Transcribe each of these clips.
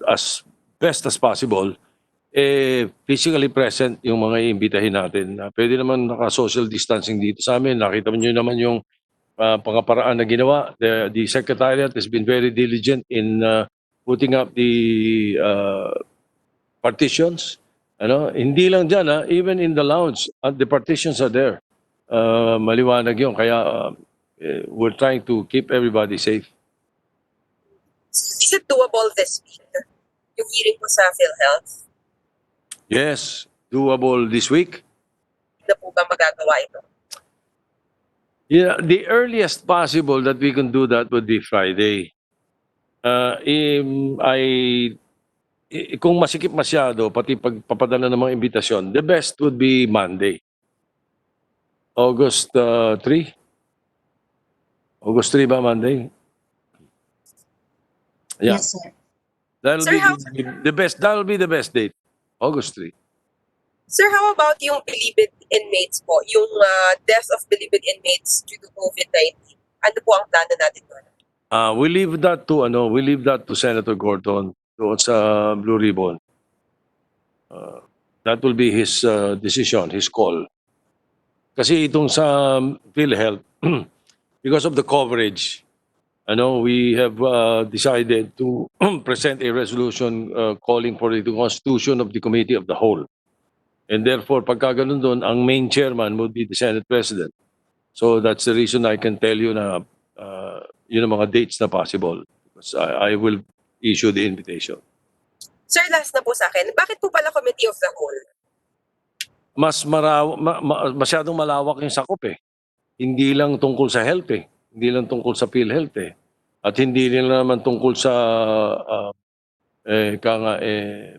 as best as possible, physically present yung mga iimbitahin natin. Pwede naman naka-social distancing dito sa amin. Nakita niyo naman yung pangaparaan na ginawa. The Secretariat has been very diligent in putting up the partitions. Hindi lang dyan, even in the lounge, the partitions are there. Maliwanag yun. Kaya we're trying to keep everybody safe. Is it doable this week? Yung hearing po sa PhilHealth? Yes, doable this week. Na po ba magagawa ito? Yeah, the earliest possible that we can do that would be Friday. Kung masikip masyado, pati pagpapadala ng mga imbitasyon, the best would be Monday. August 3? August 3 ba Monday? Yeah. Yes, sir. That'll Sir, be the best. That'll be the best date. August 3. Sir, how about yung bilibid inmates po? Yung death of bilibid inmates due to COVID-19? Ano po ang plano natin doon? We leave that to Senator Gordon doon sa Blue Ribbon. That will be his decision, his call. Kasi itong sa PhilHealth, because of the coverage, we have decided to present a resolution calling for the constitution of the Committee of the Whole. And therefore, pagka ganun doon, ang main chairman would be the Senate President. So that's the reason I can tell you na yun ang mga dates na possible. Because I will issue the invitation. Sir, last na po sa akin, bakit po pala Committee of the Whole? Masyadong malawak yung sakop eh. Hindi lang tungkol sa health eh. Hindi lang tungkol sa PhilHealth eh. At hindi rin naman tungkol sa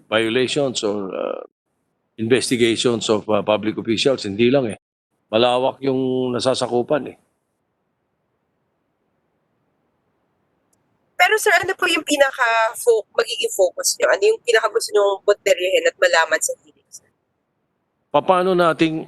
violations or investigations of public officials. Hindi lang eh. Malawak yung nasasakupan eh. Pero sir, ano po yung magiging focus nyo? Ano yung pinaka-gusto nyo punterihin at malaman sa hearing, sir? Paano nating,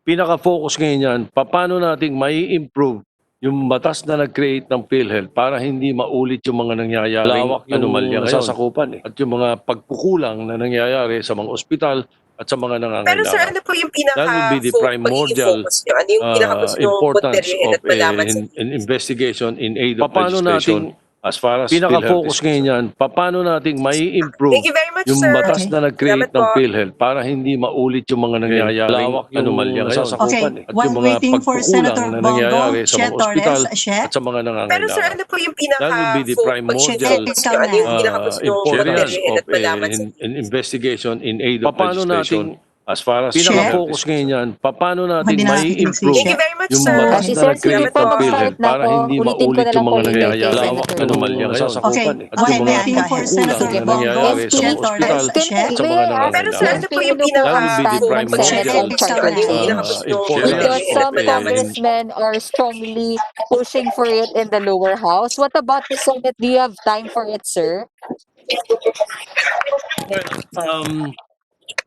pinaka-focus ngayon yan, paano nating mai-improve yung batas na nag-create ng PhilHealth para hindi maulit yung mga nangyayaring anomalya nasasakupan eh. At yung mga pagkukulang na nangyayari sa mga ospital at sa mga nangangailangan. Pero sir, ano po yung That would be the primordial focus nyo? Ano yung pinaka-gusto nyo importance punterihin of at malaman sa an investigation in aid of Paano legislation. As far as pinaka-focus ngayon yan, paano nating mai-improve Thank you very much, yung sir. batas na nag-create Salamat ng po. PhilHealth para hindi maulit yung mga nangyayaring anomalya nasasakupan eh. At While yung mga waiting for Senator pagkukulang na Bongo, nangyayari sa Che mga ospital Torres, Che. at sa mga Pero sir, nangangailangan. ano po yung That would be the primordial focus nyo? Ano yung pinaka-gusto nyo importance punterihin of at malaman sa an investigation in aid of Paano legislation. As far as pinaka-focus ngayon yan, paano natin Hindi natin mai-improve Thank you very much, yung sir. batas Si na Sir, nag-create sige po, ng mag-start PhilHealth na para po. hindi Ulitin ko maulit na yung lang po mga yung date kay nangyayaring Senator anomalya Bongo. nasasakupan eh. At Okay, yung may mga I go for pagkukulang Senator na Bongo, nangyayari sa Che mga ospital Torres, Che. at sa mga Pero sir, nangangailangan. ano po yung That would be the stand ng primordial Senate on Che. Charter Ano yung change? pinaka-gusto nyo importance Because punterihin at some malaman sa congressmen are strongly pushing for it in the lower house. What about the Senate? Do you have time for it, sir?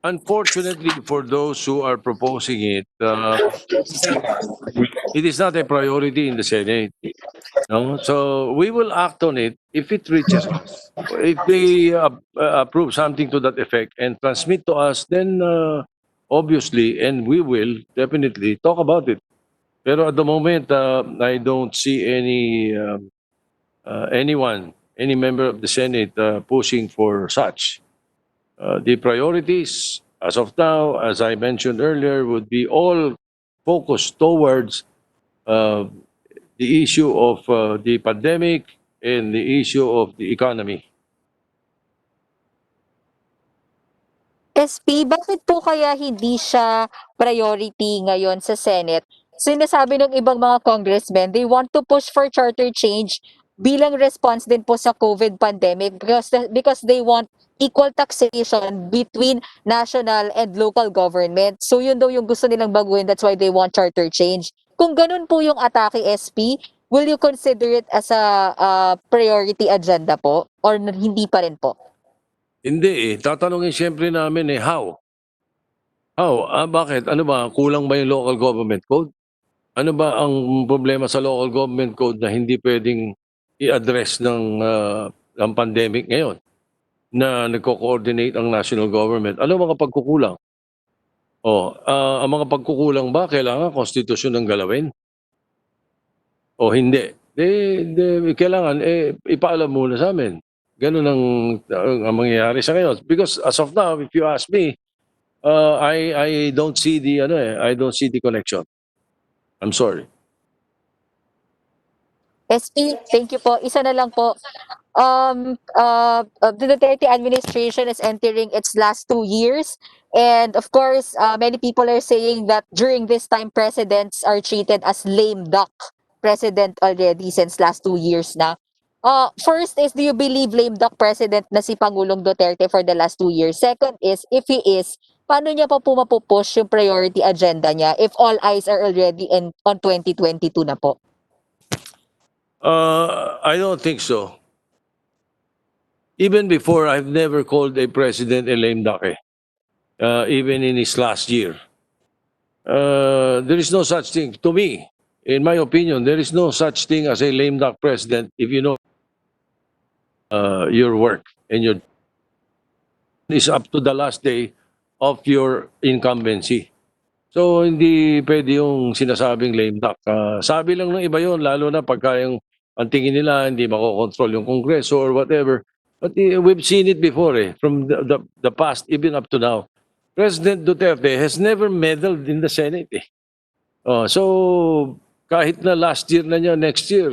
Unfortunately, for those who are proposing it, it is not a priority in the Senate. No? So we will act on it if it reaches us. If they approve something to that effect and transmit to us, then obviously, and we will definitely talk about it. Pero at the moment, I don't see any member of the Senate pushing for such. The priorities, as of now, as I mentioned earlier, would be all focused towards the issue of the pandemic and the issue of the economy. SP, bakit po kaya hindi siya priority ngayon sa Senate? Sinasabi ng ibang mga congressmen, they want to push for charter change bilang response din po sa COVID pandemic because they want equal taxation between national and local government. So yun daw yung gusto nilang baguhin, that's why they want charter change. Kung ganun po yung atake, SP, will you consider it as a priority agenda po or hindi pa rin po? Hindi eh. Tatanungin siyempre namin how? How? Bakit? Ano ba? Kulang ba yung local government code? Ano ba ang problema sa local government code na hindi pwedeng i-address ng pandemic ngayon? na nagko-coordinate ang national government. Ano mga pagkukulang? Ang mga pagkukulang ba kailangan konstitusyon ng galawin? O hindi? Kailangan ipaalam muna sa amin. Ganun ang mangyayari sa ngayon. Because as of now, if you ask me, I don't see the connection. I'm sorry. SP, thank you po. Isa na lang po. The Duterte administration is entering its last 2 years. And of course, many people are saying that during this time, presidents are treated as lame duck president already since last 2 years na. First is, do you believe lame duck president na si Pangulong Duterte for the last 2 years? Second is, if he is, paano niya pa po mapupush yung priority agenda niya if all eyes are already on 2022 na po? I don't think so. Even before, I've never called a president a lame duck. Even in his last year. There is no such thing. To me, in my opinion, there is no such thing as a lame duck president if you know your work and your is up to the last day of your incumbency. So, hindi pwede yung sinasabing lame duck. Sabi lang ng iba yun, lalo na pagka ang tingin nila hindi makokontrol yung Kongreso or whatever. But we've seen it before from the past, even up to now. President Duterte has never meddled in the Senate. So, kahit na last year na niya, next year,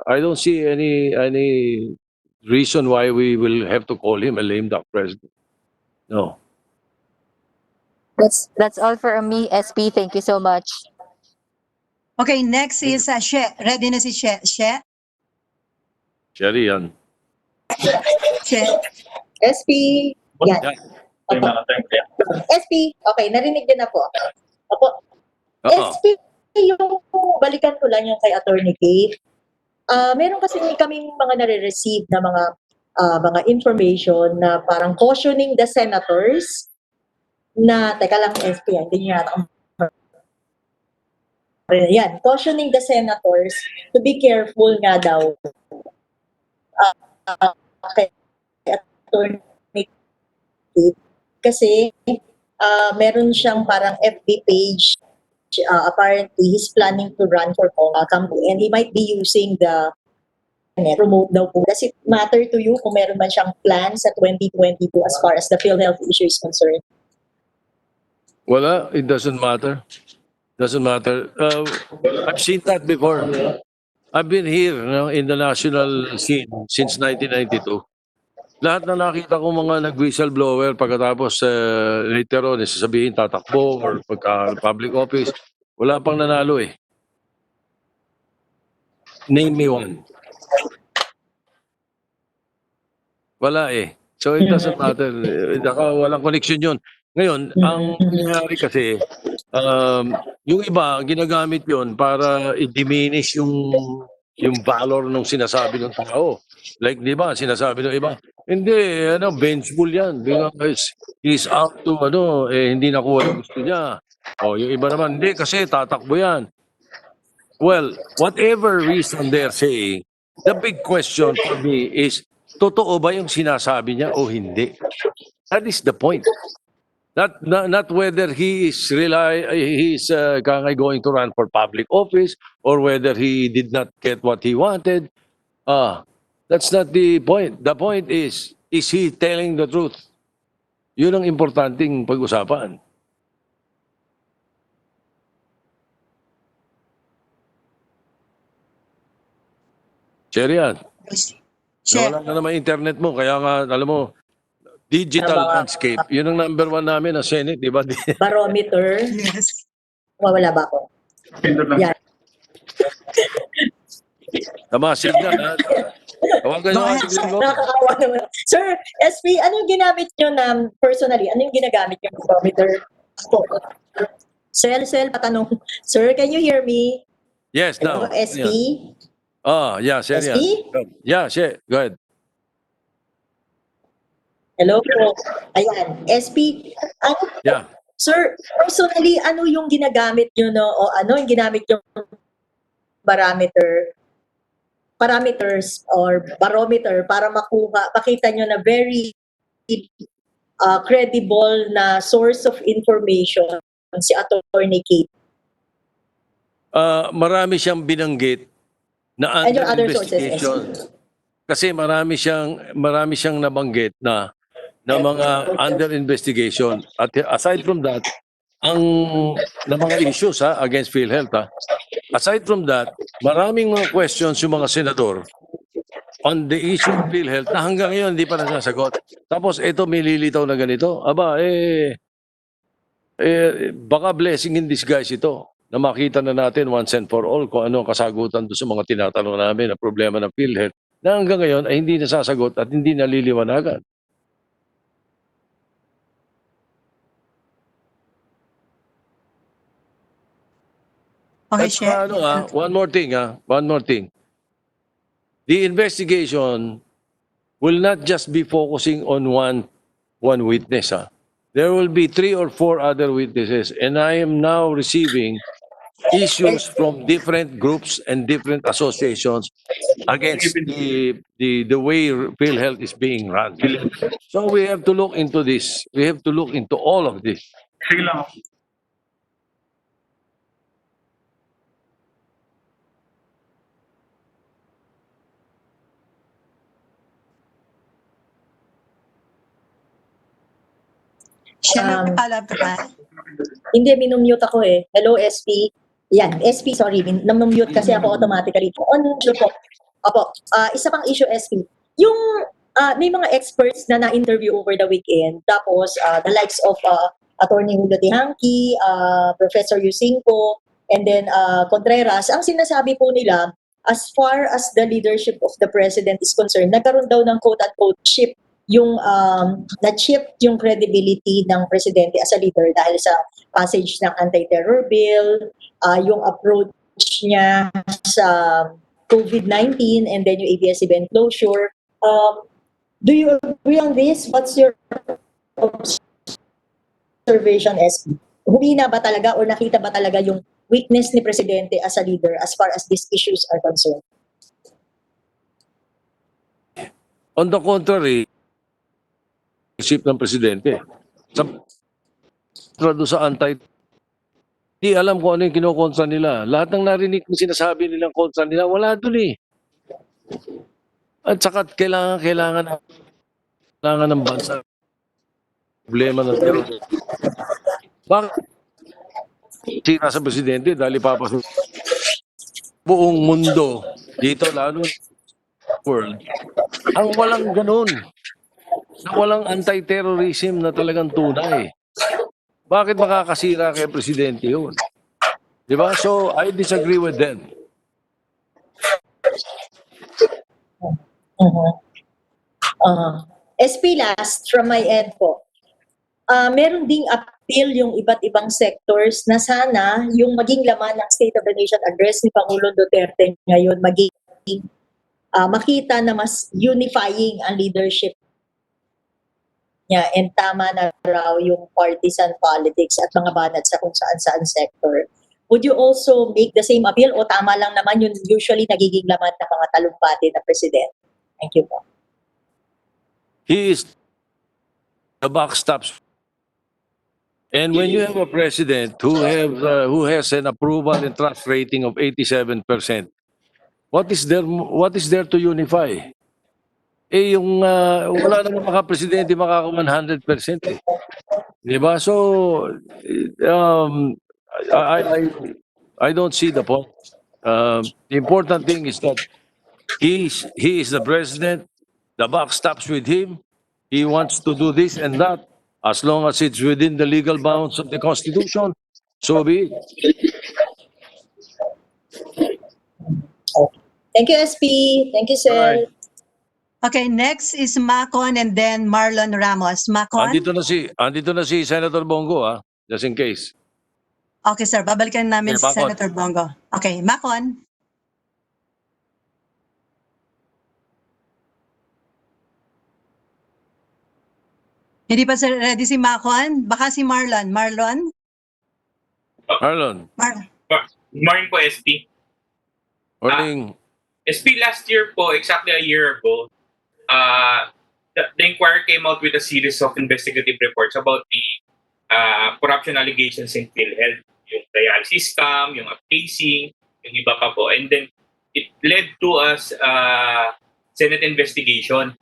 I don't see any reason why we will have to call him a lame duck president. No. That's all for me, SP. Thank you so much. Okay, next is She. Ready na si She? Sherry, yan. She. SP, yan. Yan. Opo. SP, okay, narinig din na po. Opo. Oo. SP, yung balikan ko lang yung kay Attorney Kate. Meron kasi kaming mga nare-receive na mga information na parang cautioning the senators na, teka lang SP, hindi nyo yata yan, cautioning the senators to be careful nga daw kay Attorney Kate kasi meron siyang parang FB page. Apparently, he's planning to run for company and he might be using the promote daw po. Does it matter to you kung meron man siyang plan sa 2022 as far as the PhilHealth issue is concerned? Wala, it doesn't matter. Doesn't matter. I've seen that before. I've been here in the national scene since 1992. Lahat na nakita ko mga nag-whistleblower pagkatapos later on, sasabihin tatakbo or pagka public office, wala pang nanalo eh. Name me one. Wala eh. So it doesn't matter. Walang connection yun. Ngayon, ang nangyayari kasi, yung iba, ginagamit yun para i-diminish yung valor ng sinasabi ng tao. Like, di ba, sinasabi ng iba, hindi, vengeful yan. Because he's out to, hindi nakuha yung gusto niya. Yung iba naman, hindi, kasi tatakbo yan. Well, whatever reason they're saying, the big question for me is, totoo ba yung sinasabi niya o hindi? That is the point. Not whether he is going to run for public office or whether he did not get what he wanted. That's not the point. The point is he telling the truth? Yun ang importanteng pag-usapan. Cherian, She. nawala na naman internet mo, kaya nga, alam mo, digital landscape, yun ang number 1 namin na Senate, di ba? Barometer. Yes. Wala ba ako? Yan. Tama, signal ha. Tawagan nyo Go ang ahead, signal mo. Nakakawa naman. Sir, SP, anong ginamit nyo na personally? Anong ginagamit yung barometer? Sel, patanong. Sir, can you hear me? Yes, now. Hello, SP? Yeah, Serian. SP? Yeah, go ahead. Hello po. Ayan, SP. Yeah. Sir, personally, ano yung ginagamit nyo, o ano yung ginamit yung barometer parameters or barometer para makita nyo na very credible na source of information si Attorney Kate Marami siyang binanggit na and your under other sources, investigation. Kasi marami siyang nabanggit na mga under investigation. At aside from that, na mga issues against PhilHealth. Aside from that, maraming mga questions yung mga senador on the issue of PhilHealth na hanggang ngayon hindi pa nasasagot. Tapos ito may lilitaw na ganito. Aba, baka blessing in disguise ito na makita na natin once and for all kung ano ang kasagutan doon sa mga tinatanong namin na problema ng PhilHealth na hanggang ngayon ay hindi nasasagot at hindi naliliwanagan. Okay, At saka, Che. one more thing. The investigation will not just be focusing on one witness. There will be 3 or 4 other witnesses, and I am now receiving issues from different groups and different associations against the way PhilHealth is being run. So we have to look into this. We have to look into all of this. Che, Um, may follow-up ka ba? Hindi, minumute ako eh. Hello, SP. Yan, SP, sorry. Namumute kasi ako automatically. On po. Opo. Isa pang issue, SP. Yung may mga experts na na-interview over the weekend. Tapos, the likes of Attorney Julio Tehanqui, Professor Yusinko, and then Contreras. Ang sinasabi po nila, as far as the leadership of the president is concerned, nagkaroon daw ng quote-unquote chip yung na-chip yung credibility ng presidente as a leader dahil sa passage ng anti-terror bill, yung approach niya sa COVID-19 and then yung ABS-CBN closure. Do you agree on this? What's your observation, SP? Humina ba talaga or nakita ba talaga yung weakness ni presidente as a leader as far as these issues are concerned? On the contrary, isip ng presidente. Sa anti, di alam kung ano yung kinokontra nila. Lahat ng narinig na sinasabi nilang kontra nila, wala dun eh. At saka kailangan ng bansa problema ng terror. Bakit sira sa presidente dahil ipapasok buong mundo dito lalo world ang walang ganun na walang anti-terrorism na talagang tunay. Bakit makakasira kay presidente yun? Di ba? So, I disagree with them. SP last from my end po. Meron ding appeal yung iba't ibang sectors na sana yung maging laman ng State of the Nation address ni Pangulong Duterte ngayon maging makita na mas unifying ang leadership niya and tama na raw yung partisan politics at mga banat sa kung saan-saan sector. Would you also make the same appeal o tama lang naman yung usually nagiging laman ng mga talumpati na president? Thank you po. He is the buck stops. And when you have a president who has an approval and trust rating of 87%, what is there to unify? Yung wala namang presidente makaka 100% eh. Di ba? So I don't see the point. The important thing is that he is the president. The buck stops with him. He wants to do this and that. As long as it's within the legal bounds of the Constitution, so be it. Thank you, SP. Thank you, sir. Alright. Okay, next is Macon and then Marlon Ramos. Macon? Andito na si Senator Bongo, just in case. Okay, sir. Babalikan namin Okay, si Macon. Senator Bongo. Okay, Macon. Hindi pa sir ready si Macon? Baka si Marlon. Marlon? Marlon, Mar Good morning po, SP. morning. SP last year po, exactly a year ago, the inquiry came out with a series of investigative reports about the corruption allegations in PhilHealth, yung dialysis scam, yung upcasing, yung iba pa po. And then it led to us Senate investigation.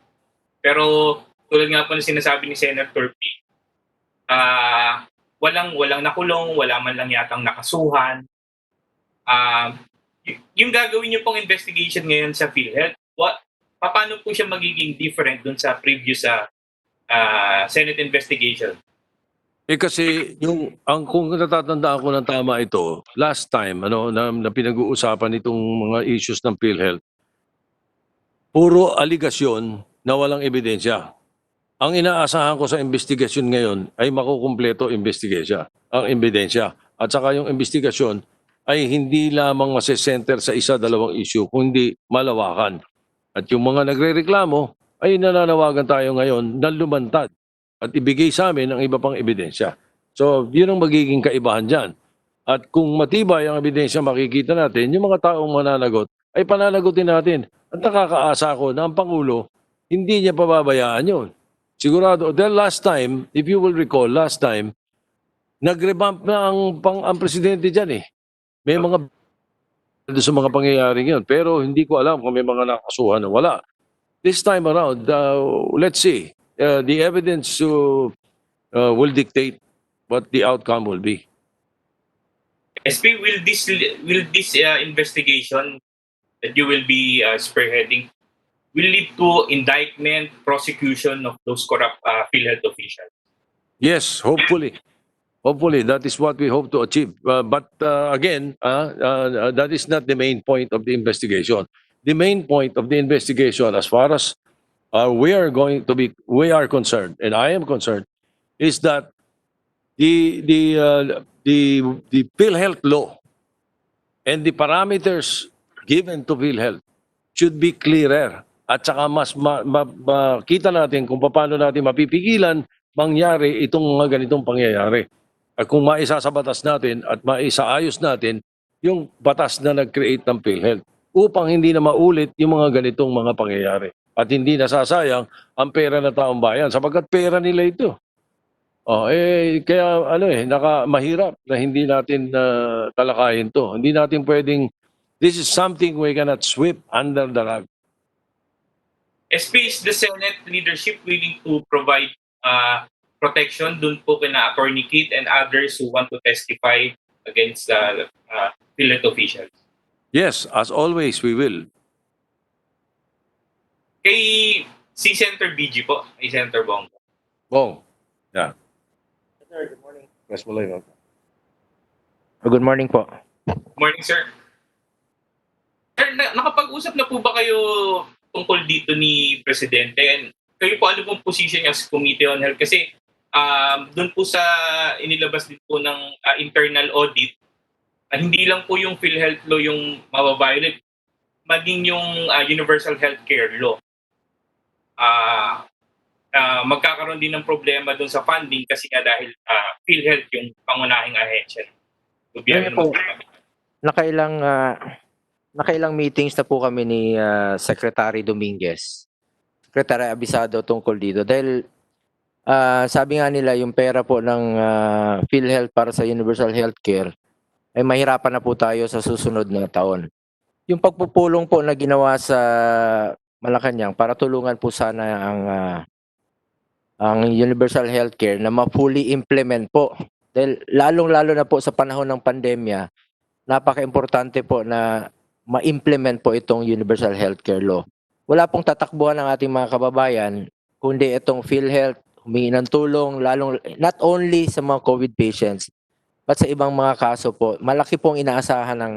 Pero tulad nga po na sinasabi ni Senator P, walang nakulong, wala man lang yatang nakasuhan. Yung gagawin niyo pong investigation ngayon sa PhilHealth, paano po siya magiging different dun sa previous Senate investigation? Kasi kung natatandaan ko ng tama ito, last time na pinag-uusapan itong mga issues ng PhilHealth, puro aligasyon na walang ebidensya. Ang inaasahan ko sa investigasyon ngayon ay makukumpleto ang ebidensya. At saka yung investigasyon ay hindi lamang masesenter sa isa, dalawang issue, kundi malawakan. At yung mga nagrereklamo ay nananawagan tayo ngayon na lumantad at ibigay sa amin ang iba pang ebidensya. So, yun ang magiging kaibahan dyan. At kung matibay ang ebidensya makikita natin, yung mga taong mananagot ay pananagutin natin. At nakakaasa ko na ang Pangulo, hindi niya pababayaan yun. Sigurado, dahil last time, if you will recall, last time, nag-revamp na ang presidente dyan eh. May mga doon sa mga pangyayari yun. Pero hindi ko alam kung may mga nakasuhan o wala. This time around, let's see. The evidence will dictate what the outcome will be. SP, will this investigation that you will be spearheading will lead to indictment, prosecution of those corrupt PhilHealth officials? Yes, hopefully. Hopefully, that is what we hope to achieve. But again, that is not the main point of the investigation. The main point of the investigation, as far as we are concerned, and I am concerned, is that the PhilHealth law and the parameters given to PhilHealth should be clearer. At saka mas makita natin kung paano natin mapipigilan mangyari itong mga ganitong pangyayari. At kung maisa sa batas natin at maisaayos natin yung batas na nag-create ng PhilHealth upang hindi na maulit yung mga ganitong mga pangyayari. At hindi nasasayang ang pera ng taong bayan sapagkat pera nila ito. Kaya mahirap na hindi natin talakayin to. Hindi natin pwedeng, this is something we cannot sweep under the rug. SP, is the Senate leadership willing to provide protection dun po kina Attorney Kit and others who want to testify against PhilHealth officials? Yes, as always, we will. Kay si Senator BG po, kay Senator Bongo. Bong. Yeah. Good morning. Yes, Good morning po. Morning, sir. Sir, nakapag-usap na po ba kayo tungkol dito ni Presidente? And kayo po ano pong position niya sa Committee on Health? Kasi doon po sa inilabas din po ng internal audit, hindi lang po yung PhilHealth law yung mababiolate, maging yung Universal Healthcare Law. Magkakaroon din ng problema doon sa funding kasi nga dahil PhilHealth yung pangunahing ahensya. Nakailang meetings na po kami ni Secretary Dominguez, Secretary Abisado tungkol dito dahil sabi nga nila yung pera po ng PhilHealth para sa Universal Healthcare ay mahirapan na po tayo sa susunod na taon. Yung pagpupulong po na ginawa sa Malacanang para tulungan po sana ang Universal Healthcare na ma-fully implement po. Dahil lalong-lalo na po sa panahon ng pandemya, napaka-importante po na ma-implement po itong Universal Healthcare Law. Wala pong tatakbuhan ng ating mga kababayan, kundi itong PhilHealth, humingi ng tulong, not only sa mga COVID patients, but sa ibang mga kaso po. Malaki pong inaasahan ng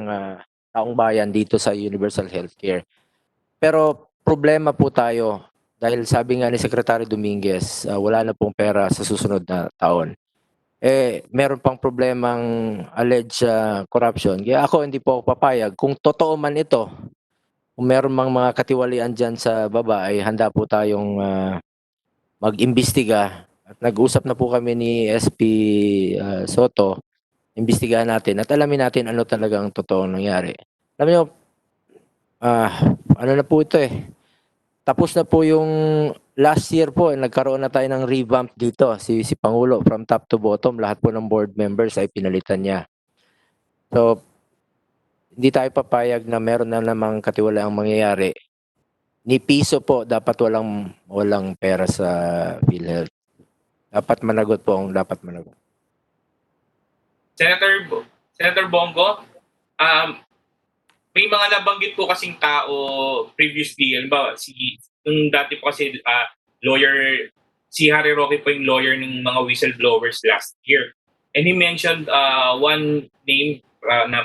taong bayan dito sa Universal Healthcare. Pero problema po tayo dahil sabi nga ni Secretary Dominguez, wala na pong pera sa susunod na taon. Meron pang problemang alleged corruption. Kaya ako hindi po ako papayag. Kung totoo man ito, kung meron mang mga katiwalian dyan sa baba, ay handa po tayong mag-imbestiga. At nag-usap na po kami ni SP Soto, imbestigahan natin at alamin natin ano talagang totoong nangyari. Alam niyo, ano na po ito eh. Tapos na po yung last year po, nagkaroon na tayo ng revamp dito. Si Pangulo from top to bottom, lahat po ng board members ay pinalitan niya. So, hindi tayo papayag na meron na namang katiwalaang mangyayari. Ni piso po, dapat walang pera sa PhilHealth. Dapat managot po ang dapat managot. Senator Bongo, may mga nabanggit po kasing tao previously, halimbawa yung dati po kasi lawyer, si Harry Roque po yung lawyer ng mga whistleblowers last year. And he mentioned one name na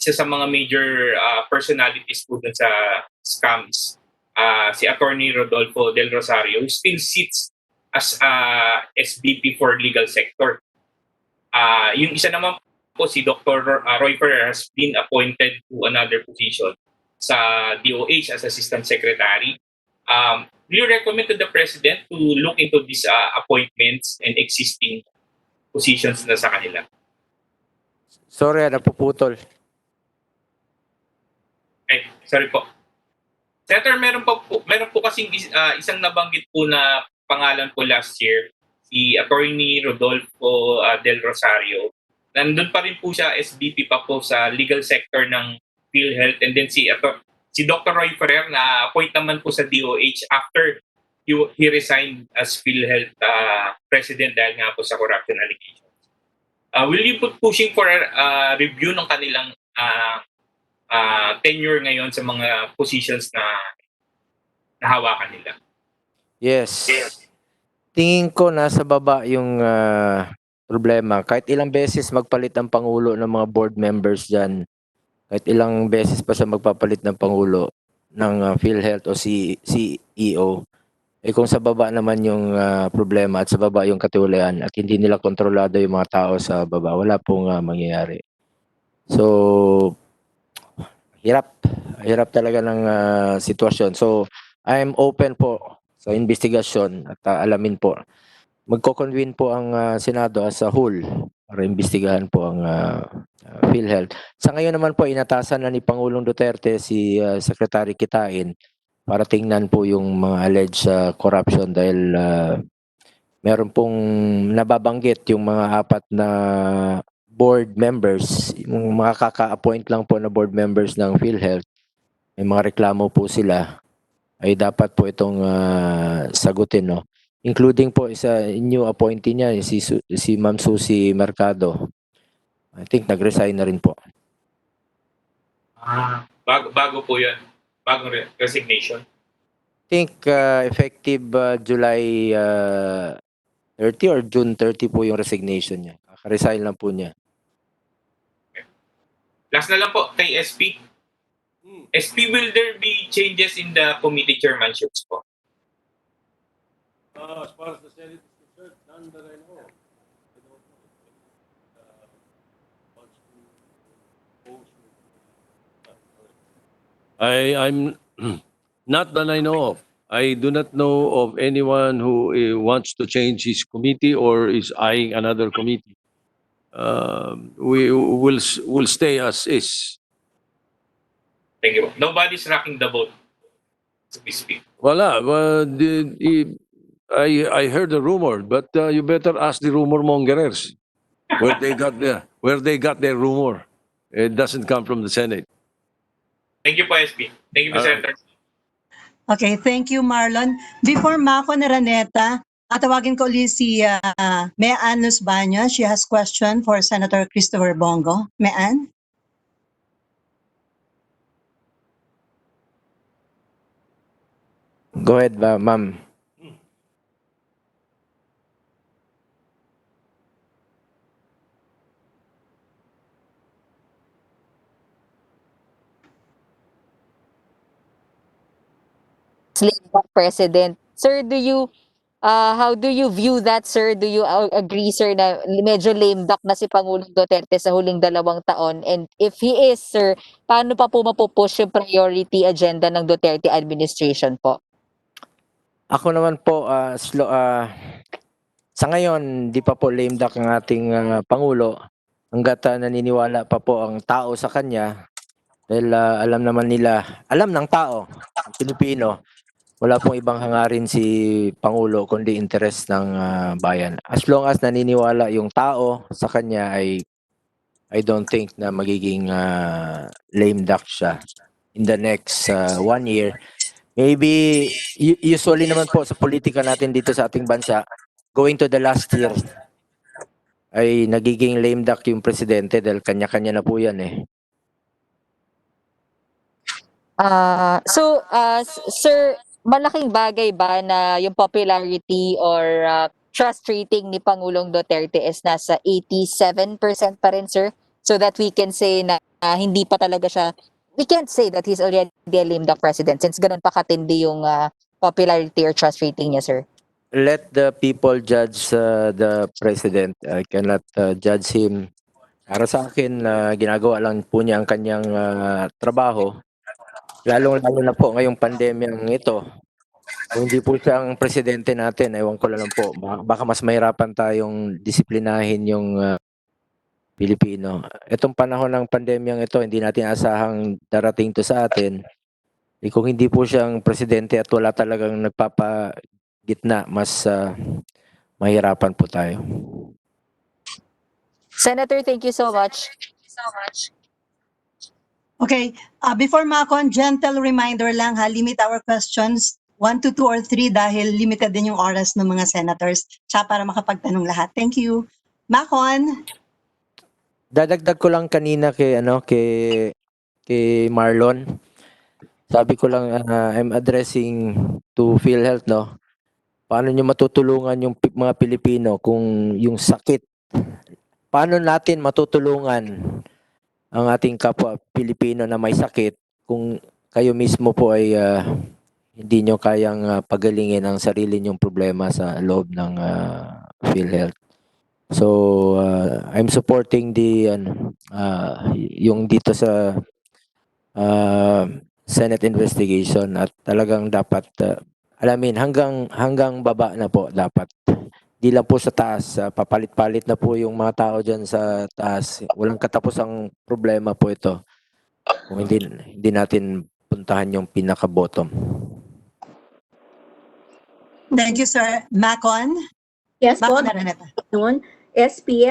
isa sa mga major personalities po dun sa scams, si Attorney Rodolfo Del Rosario, who still sits as SVP for legal sector. Yung isa naman po, si Dr. Roy Ferrer has been appointed to another position sa DOH as Assistant Secretary. Do you recommend to the President to look into these appointments and existing positions na sa kanila? Sorry, napuputol. Ay, sorry po. Senator, meron po kasing isang nabanggit po na pangalan po last year, si Attorney Rodolfo Del Rosario. Nandun pa rin po siya, SVP pa po sa legal sector ng PhilHealth, and then si Dr. Roy Ferrer na appoint naman po sa DOH after he resigned as PhilHealth president dahil nga po sa corruption allegations. Will you put pushing for a review ng kanilang tenure ngayon sa mga positions na nahawakan nila? Yes. Tingin ko nasa baba yung problema. Kahit ilang beses magpalit ang Pangulo ng mga board members dyan, kahit ilang beses pa siya magpapalit ng Pangulo ng PhilHealth o CEO, kung sa baba naman yung problema at sa baba yung katiwalian at hindi nila kontrolado yung mga tao sa baba, wala pong mangyayari. So, hirap talaga ng sitwasyon. So, I'm open po sa investigasyon at alamin po. Magko-convene po ang Senado as a whole para imbestigahan po ang PhilHealth. Sa ngayon naman po, inatasan na ni Pangulong Duterte si Secretary Kitain para tingnan po yung mga alleged corruption dahil meron pong nababanggit yung mga 4 na board members, yung mga kaka-appoint lang po na board members ng PhilHealth, may mga reklamo po sila, ay dapat po itong sagutin, no? Including po isa new appointee niya, si Ma'am Susie Mercado. I think nag-resign na rin po. Bago po yan. Bagong resignation. I think effective July 30 or June 30 po yung resignation niya. Kaka-resign lang po niya. Last na lang po kay SP. SP, will there be changes in the committee chairmanships po? As far as the Senate is concerned, none that I know of. I don't know. Wants to oppose me. I'm not that I know of. I do not know of anyone who wants to change his committee or is eyeing another committee. We will stay as is. Thank you. Nobody's rocking the boat, so we speak. Wala. I heard the rumor, but you better ask the rumor mongerers where they got their rumor. It doesn't come from the Senate. Thank you po, SP. Thank you po, All right. Senator. Okay, thank you, Marlon. Before Mako Naraneta, tawagin ko ulit si Mean Nusbanya. She has question for Senator Christopher Bongo. Mean? Go ahead, ma'am. President. Sir, how do you view that, sir? Do you agree, sir, na medyo lame duck na si Pangulong Duterte sa huling 2 taon? And if he is, sir, paano pa po mapupush yung priority agenda ng Duterte administration po? Ako naman po, sa ngayon, di pa po lame duck ang ating Pangulo hanggat naniniwala pa po ang tao sa kanya Dahil alam naman nila, alam ng tao, ng Pilipino, wala pong ibang hangarin si Pangulo kundi interes ng bayan. As long as naniniwala yung tao sa kanya ay I don't think na magiging lame duck siya in the next 1 year. Maybe usually naman po sa politika natin dito sa ating bansa, going to the last year ay nagiging lame duck yung presidente dahil kanya-kanya na po yan eh. Sir, malaking bagay ba na yung popularity or trust rating ni Pangulong Duterte is nasa 87% pa rin, sir? So that we can say na hindi pa talaga siya, we can't say that he's already a lame duck president since ganun pa katindi yung popularity or trust rating niya, sir. Let the people judge the president. I cannot judge him. Para sa akin, ginagawa lang po niya ang kanyang trabaho. Lalong-lalo na po ngayong pandemyang ito. Kung hindi po siya ang presidente natin, ewan ko lang po, baka mas mahirapan tayong disiplinahin yung Pilipino. Itong panahon ng pandemyang ito, hindi natin asahang darating to sa atin. Kung hindi po siyang presidente at wala talagang nagpapagitna, mas mahirapan po tayo. Senator, thank you so much. Okay, before Macon, gentle reminder lang ha, limit our questions 1 to 2 or 3 dahil limited din yung oras ng mga senators. Tsaka para makapagtanong lahat. Thank you. Macon, Dadagdag ko lang kanina kay Marlon. Sabi ko lang I'm addressing to PhilHealth, no. Paano niyo matutulungan yung mga Pilipino kung yung sakit? Paano natin matutulungan ang ating kapwa Pilipino na may sakit kung kayo mismo po ay hindi nyo kayang pagalingin ang sarili nyong problema sa loob ng PhilHealth. So I'm supporting yung dito sa Senate investigation at talagang dapat alamin hanggang baba na po dapat. Di lang po sa taas, papalit-palit na po yung mga tao dyan sa taas. Walang katapusang problema po ito kung hindi natin puntahan yung pinaka-bottom. thank you sir. Macon, Yes po, Macon Araneta. noon. SP,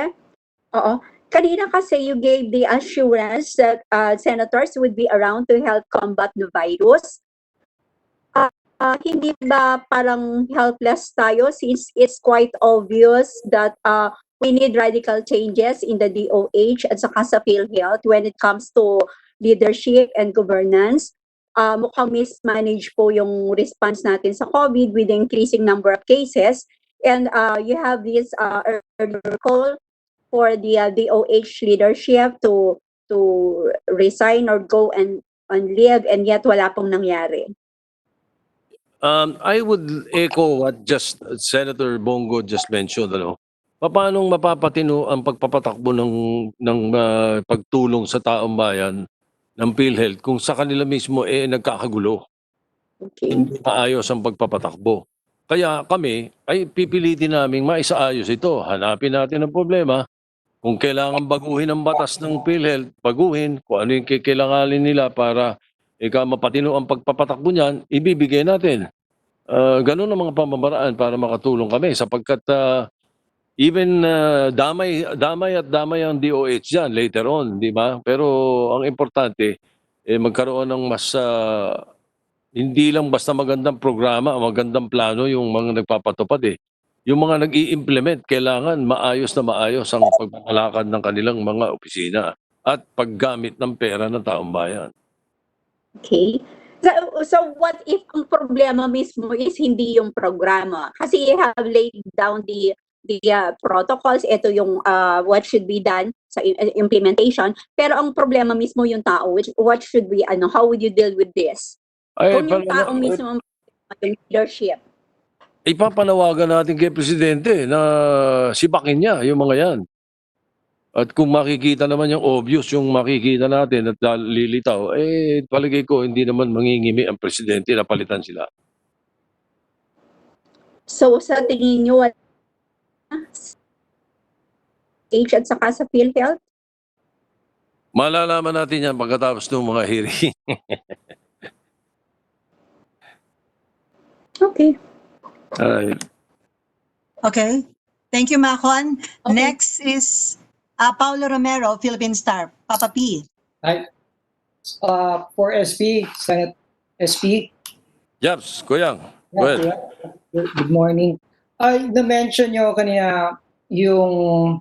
oo. Kanina kasi you gave the assurance that senators would be around to help combat the virus. Hindi ba parang helpless tayo since it's quite obvious that we need radical changes in the DOH at saka sa PhilHealth when it comes to leadership and governance? Mukhang mismanage po yung response natin sa COVID with the increasing number of cases. And you have this earlier call for the DOH leadership to resign or go and on leave, and yet wala pong nangyari. I would echo what just Senator Bongo just mentioned. Paano mapapatino ang pagpapatakbo ng pagtulong sa taong bayan ng PhilHealth kung sa kanila mismo nagkakagulo? Okay. Hindi maayos ang pagpapatakbo. Kaya kami ay pipilitin naming maisaayos ito. Hanapin natin ang problema. Kung kailangan baguhin ang batas ng PhilHealth, baguhin. Kung ano yung kailanganin nila para mapatino ang pagpapatakbo niyan, ibibigay natin. Ganun ang mga pamamaraan para makatulong kami sapagkat even damay ang DOH diyan later on, di ba? Pero ang importante magkaroon ng mas hindi lang basta magandang programa, magandang plano yung mga nagpapatupad Yung mga nag-i-implement kailangan maayos na maayos ang paglalakad ng kanilang mga opisina at paggamit ng pera ng taong bayan. Okay. So what if ang problema mismo is hindi yung programa? Kasi you have laid down the protocols, ito yung what should be done sa implementation, pero ang problema mismo yung tao, what should we, how would you deal with this? Kung yung tao mismo yung leadership. Ipapanawagan natin kay Presidente na sipakin niya yung mga yan. At kung makikita naman yung obvious, yung makikita natin at lilitaw, palagay ko hindi naman mangingimi ang Presidente na palitan sila. So sa tingin nyo, H at saka sa PhilHealth? Malalaman natin yan pagkatapos ng mga hearing. Okay. Alright. Okay. Thank you, Makon. Okay. Next is Paulo Romero, Philippine Star. Papa P. Hi. For SP, Senate SP, Yaps, Kuyang. Go ahead. good morning. Na-mention nyo kanina yung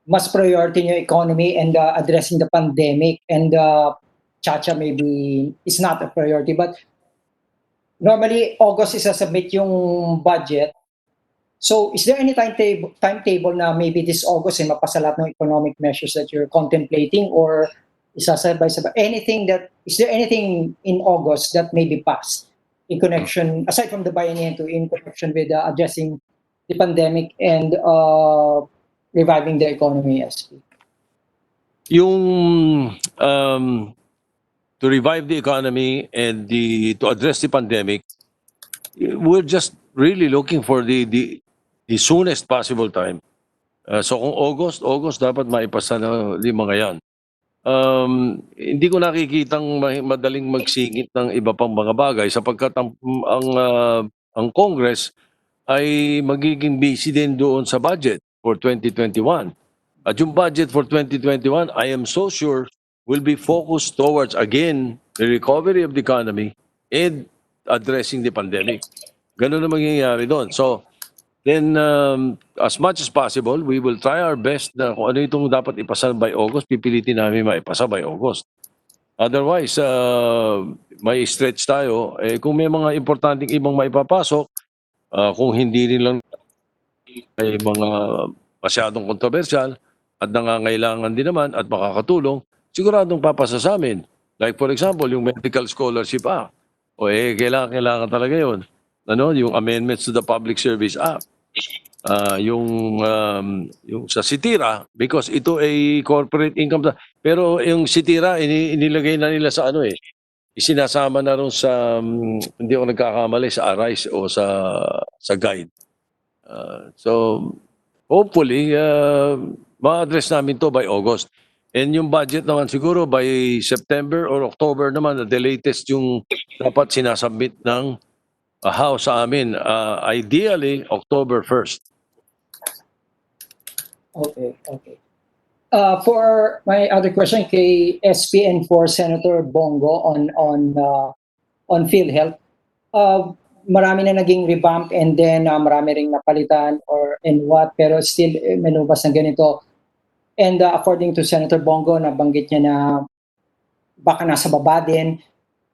mas priority nyo economy and addressing the pandemic, and Chacha maybe is not a priority, but normally August isasubmit yung budget. So is there any timetable na maybe this August ay mapasa lahat ng economic measures that you're contemplating, or isasabay-sabay? Is there anything in August that may be passed in connection, aside from the biennial, in connection with addressing the pandemic and reviving the economy, SP? Yung to revive the economy and to address the pandemic, we're just really looking for the soonest possible time. So kung August dapat maipasa na yung mga yan. Hindi ko nakikitang madaling magsingit ng iba pang mga bagay sapagkat ang Congress ay magiging busy din doon sa budget for 2021. At yung budget for 2021, I am so sure will be focused towards, again, the recovery of the economy and addressing the pandemic. Ganun na mangyayari doon. So, then, as much as possible, we will try our best na kung ano itong dapat ipasa by August, pipilitin namin maipasa by August. Otherwise, may stretch tayo. Kung may mga importanteng ibang maipapasok, kung hindi rin lang ay mga masyadong kontrobersyal at nangangailangan din naman at makakatulong, siguradong papasa sa amin. Like for example, yung Medical Scholarship Act. Kailangan talaga yun. Yung amendments to the Public Service Act. Yung sa SITIRA, because ito ay corporate income. Pero yung SITIRA, inilagay na nila sa isinasama na rin sa, hindi ako nagkakamali, sa ARISE o sa guide. So, hopefully, ma-address namin to by August. And yung budget naman siguro by September or October naman, the latest yung dapat sinasubmit ng House sa amin. Ideally, October 1st. Okay. For my other question kay SP and for Senator Bongo on PhilHealth, marami na naging revamp and then marami ring napalitan pero still may lumabas na ganito. And according to Senator Bongo, nabanggit niya na baka nasa baba din.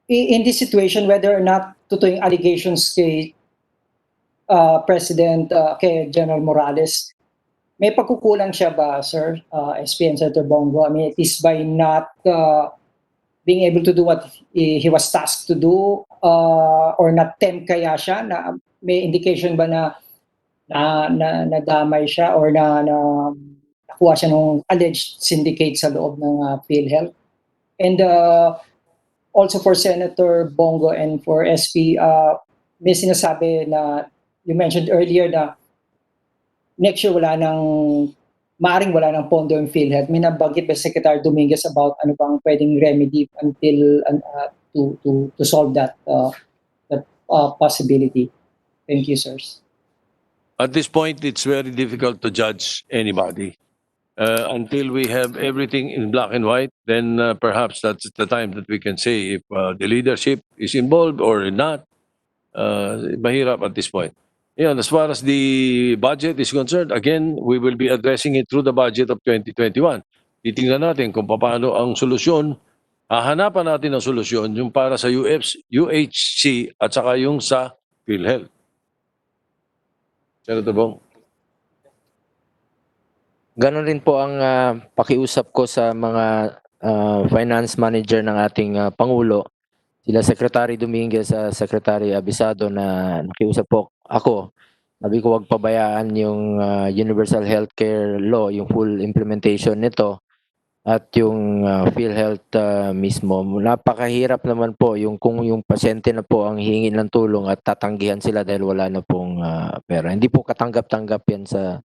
In this situation, whether or not totoo yung allegations kay kay General Morales, may pagkukulang siya ba, sir, SP and Senator Bongo? I mean, it is by not being able to do what he was tasked to do, or na-tempt kaya siya? Na, may indication ba na nadamay siya or na nakuha siya ng alleged syndicate sa loob ng PhilHealth? And also for Senator Bongo and for SP, may sinasabi na, you mentioned earlier na next year maaring wala nang pondo yung PhilHealth. May nabanggit ba Secretary Dominguez about ano bang pwedeng remedy until to solve that possibility? Thank you, sirs. At this point, it's very difficult to judge anybody. Until we have everything in black and white, then perhaps that's the time that we can say if the leadership is involved or not. Mahirap at this point. As far as the budget is concerned, again, we will be addressing it through the budget of 2021. Titingnan natin kung paano ang solusyon. Hahanapan natin ang solusyon yung para sa UHC at saka yung sa PhilHealth. Senator Bong. Ganon rin po ang pakiusap ko sa mga finance manager ng ating Pangulo, sila Secretary Dominguez sa Secretary Abisado, na nakiusap po ako. Sabi ko, wag pabayaan yung Universal Healthcare Law, yung full implementation nito, at yung PhilHealth mismo. Napakahirap naman po kung yung pasyente na po ang hihingi ng tulong at tatanggihan sila dahil wala na pong pera. Hindi po katanggap-tanggap yan sa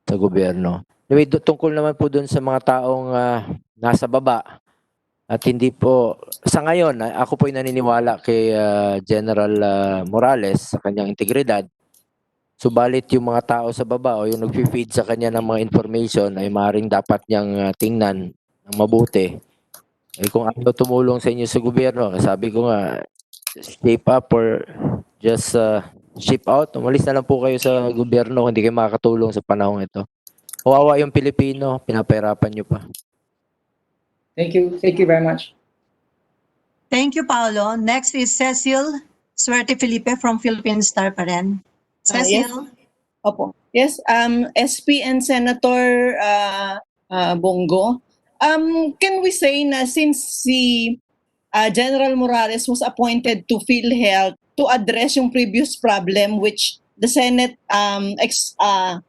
gobyerno. Anyway, tungkol naman po dun sa mga taong nasa baba. At hindi po, sa ngayon, ako po'y naniniwala kay General Morales sa kanyang integridad. Subalit yung mga tao sa baba o yung nag-feed sa kanya ng mga information ay maaaring dapat niyang tingnan ng mabuti. Eh kung ano tumulong sa inyo sa gobyerno, sabi ko nga, shape up or just ship out. Umalis na lang po kayo sa gobyerno kung hindi kayo makakatulong sa panahong ito. Kawawa yung Pilipino, pinapahirapan niyo pa. Thank you. Thank you very much. Thank you, Paolo. Next is Cecil Suerte Felipe from Philippine Star pa rin. Cecil? Opo. Yes, SP and Senator Bongo. Can we say na since si General Morales was appointed to PhilHealth to address yung previous problem which the Senate saw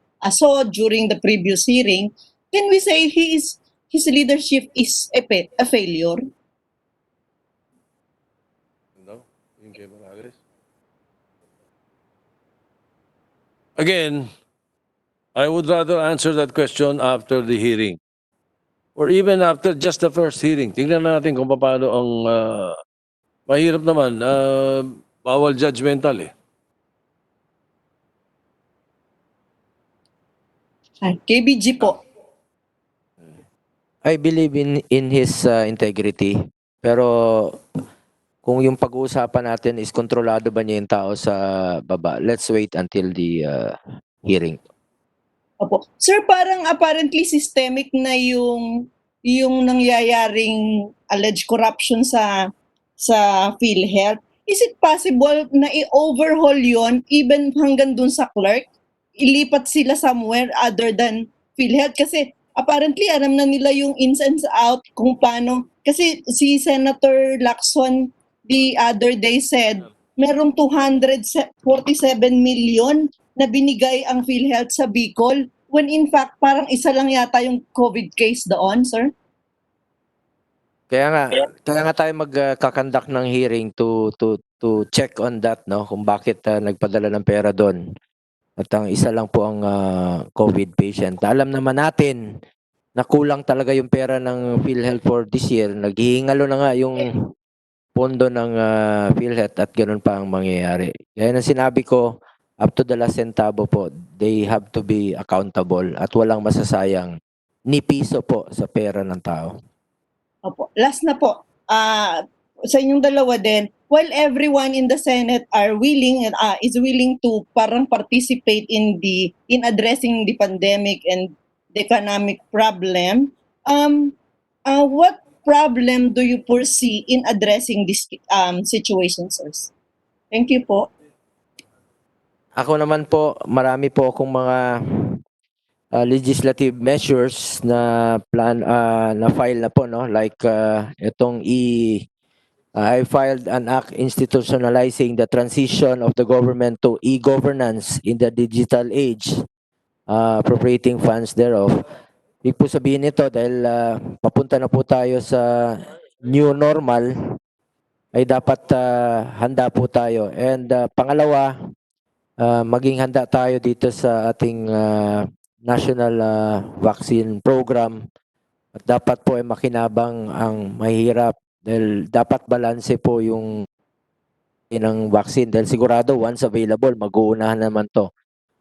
during the previous hearing, can we say his leadership is a failure? No? Yung kay Morales? Again, I would rather answer that question after the hearing. Or even after just the first hearing. Tingnan natin kung paano ang mahirap naman. Bawal judgmental eh. KBG po. I believe in his integrity. Pero kung yung pag-uusapan natin is kontrolado ba niya yung tao sa baba, let's wait until the hearing. Opo. Sir, parang apparently systemic na yung nangyayaring alleged corruption sa PhilHealth. Is it possible na i-overhaul yon even hanggang dun sa clerk? Ilipat sila somewhere other than PhilHealth? Kasi apparently alam na nila yung ins and out kung paano. Kasi si Senator Lacson the other day said merong 247 million na binigay ang PhilHealth sa Bicol when in fact parang isa lang yata yung COVID case doon, sir? Kaya nga tayo magkakandak ng hearing to check on that, no, kung bakit nagpadala ng pera doon. At ang isa lang po ang COVID patient. Alam naman natin na kulang talaga yung pera ng PhilHealth for this year. Naghihingalo na nga yung pondo ng PhilHealth at ganun pa ang mangyayari. Kaya nang sinabi ko, up to the last centavo po, they have to be accountable at walang masasayang ni piso po sa pera ng tao. Opo. Last na po, sa inyong dalawa din, while everyone in the Senate are willing and is willing to parang participate in addressing the pandemic and the economic problem, what problem do you foresee in addressing this situation, sirs? Thank you po. Ako naman po, marami po akong mga legislative measures na na file na po, no, like itong I filed an act institutionalizing the transition of the government to e-governance in the digital age, appropriating funds thereof. Ibig po sabihin nito dahil papunta na po tayo sa new normal, ay dapat handa po tayo. And pangalawa, maging handa tayo dito sa ating national vaccine program. At dapat po ay makinabang ang mahirap dahil dapat balanse po yung ng vaccine dahil sigurado once available, mag-uunahan naman to.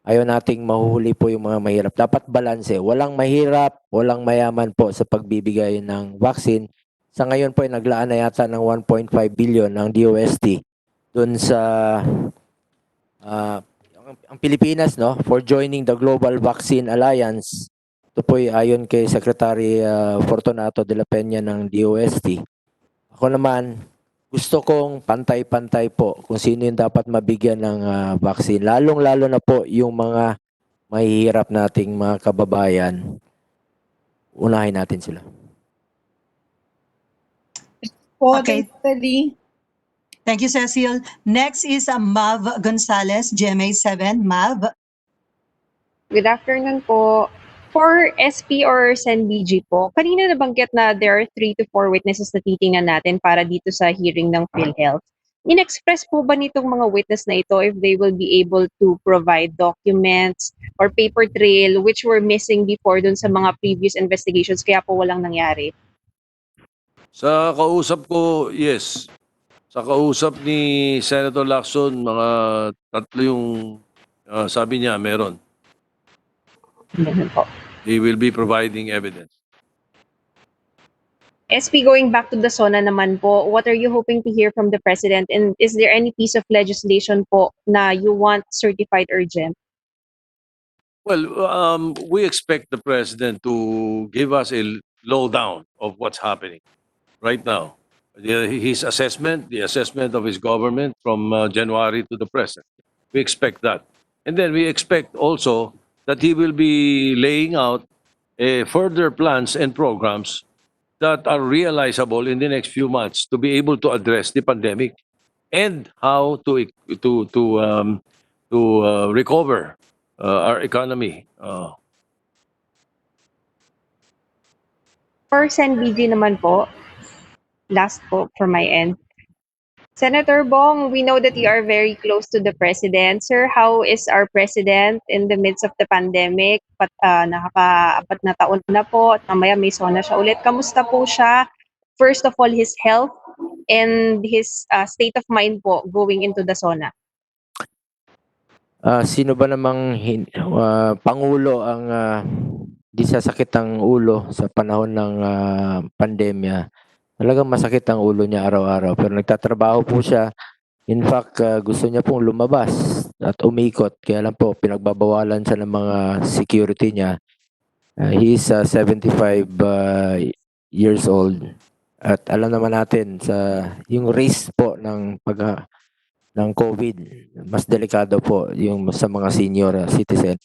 Ayaw nating mahuhuli po yung mga mahirap. Dapat balanse. Walang mahirap, walang mayaman po sa pagbibigay ng vaccine. Sa ngayon po ay naglaan na yata ng 1.5 billion ng DOST dun sa ang Pilipinas, no, for joining the Global Vaccine Alliance. Ito po ay ayon kay Secretary Fortunato de la Peña ng DOST. Ako naman, gusto kong pantay-pantay po kung sino yung dapat mabigyan ng vaccine. Lalong-lalo na po yung mga mahihirap nating mga kababayan. Unahin natin sila. Okay. Totally. Thank you, Cecil. Next is Mav Gonzalez, GMA7. Mav? Good afternoon po. For SP or SENBG po, kanina nabanggit na there are 3 to 4 witnesses na titingnan natin para dito sa hearing ng PhilHealth. In-express po ba nitong mga witness na ito if they will be able to provide documents or paper trail which were missing before dun sa mga previous investigations kaya po walang nangyari? Sa kausap ko, yes. Sa kausap ni Senator Lacson, mga tatlo yung sabi niya meron. Ganun po. He will be providing evidence. SP, going back to the SONA naman po, what are you hoping to hear from the President? And is there any piece of legislation po na you want certified urgent? Well, we expect the President to give us a lowdown of what's happening right now. His assessment, the assessment of his government from January to the present. We expect that. And then we expect also that he will be laying out further plans and programs that are realizable in the next few months to be able to address the pandemic and how to recover our economy. For Sen BG naman po, last po from my end. Senator Bong, we know that you are very close to the President. Sir, how is our President in the midst of the pandemic? Nakaka-4 na taon na po at mamaya may SONA siya ulit. Kamusta po siya? First of all, his health and his state of mind po going into the SONA. Sino ba namang Pangulo ang di sasakit ang ulo sa panahon ng pandemya? Talagang masakit ang ulo niya araw-araw. Pero nagtatrabaho po siya. In fact, gusto niya pong lumabas at umikot. Kaya lang po, pinagbabawalan siya ng mga security niya. He is 75 years old. At alam naman natin yung risk po ng COVID, mas delikado po yung sa mga senior citizen.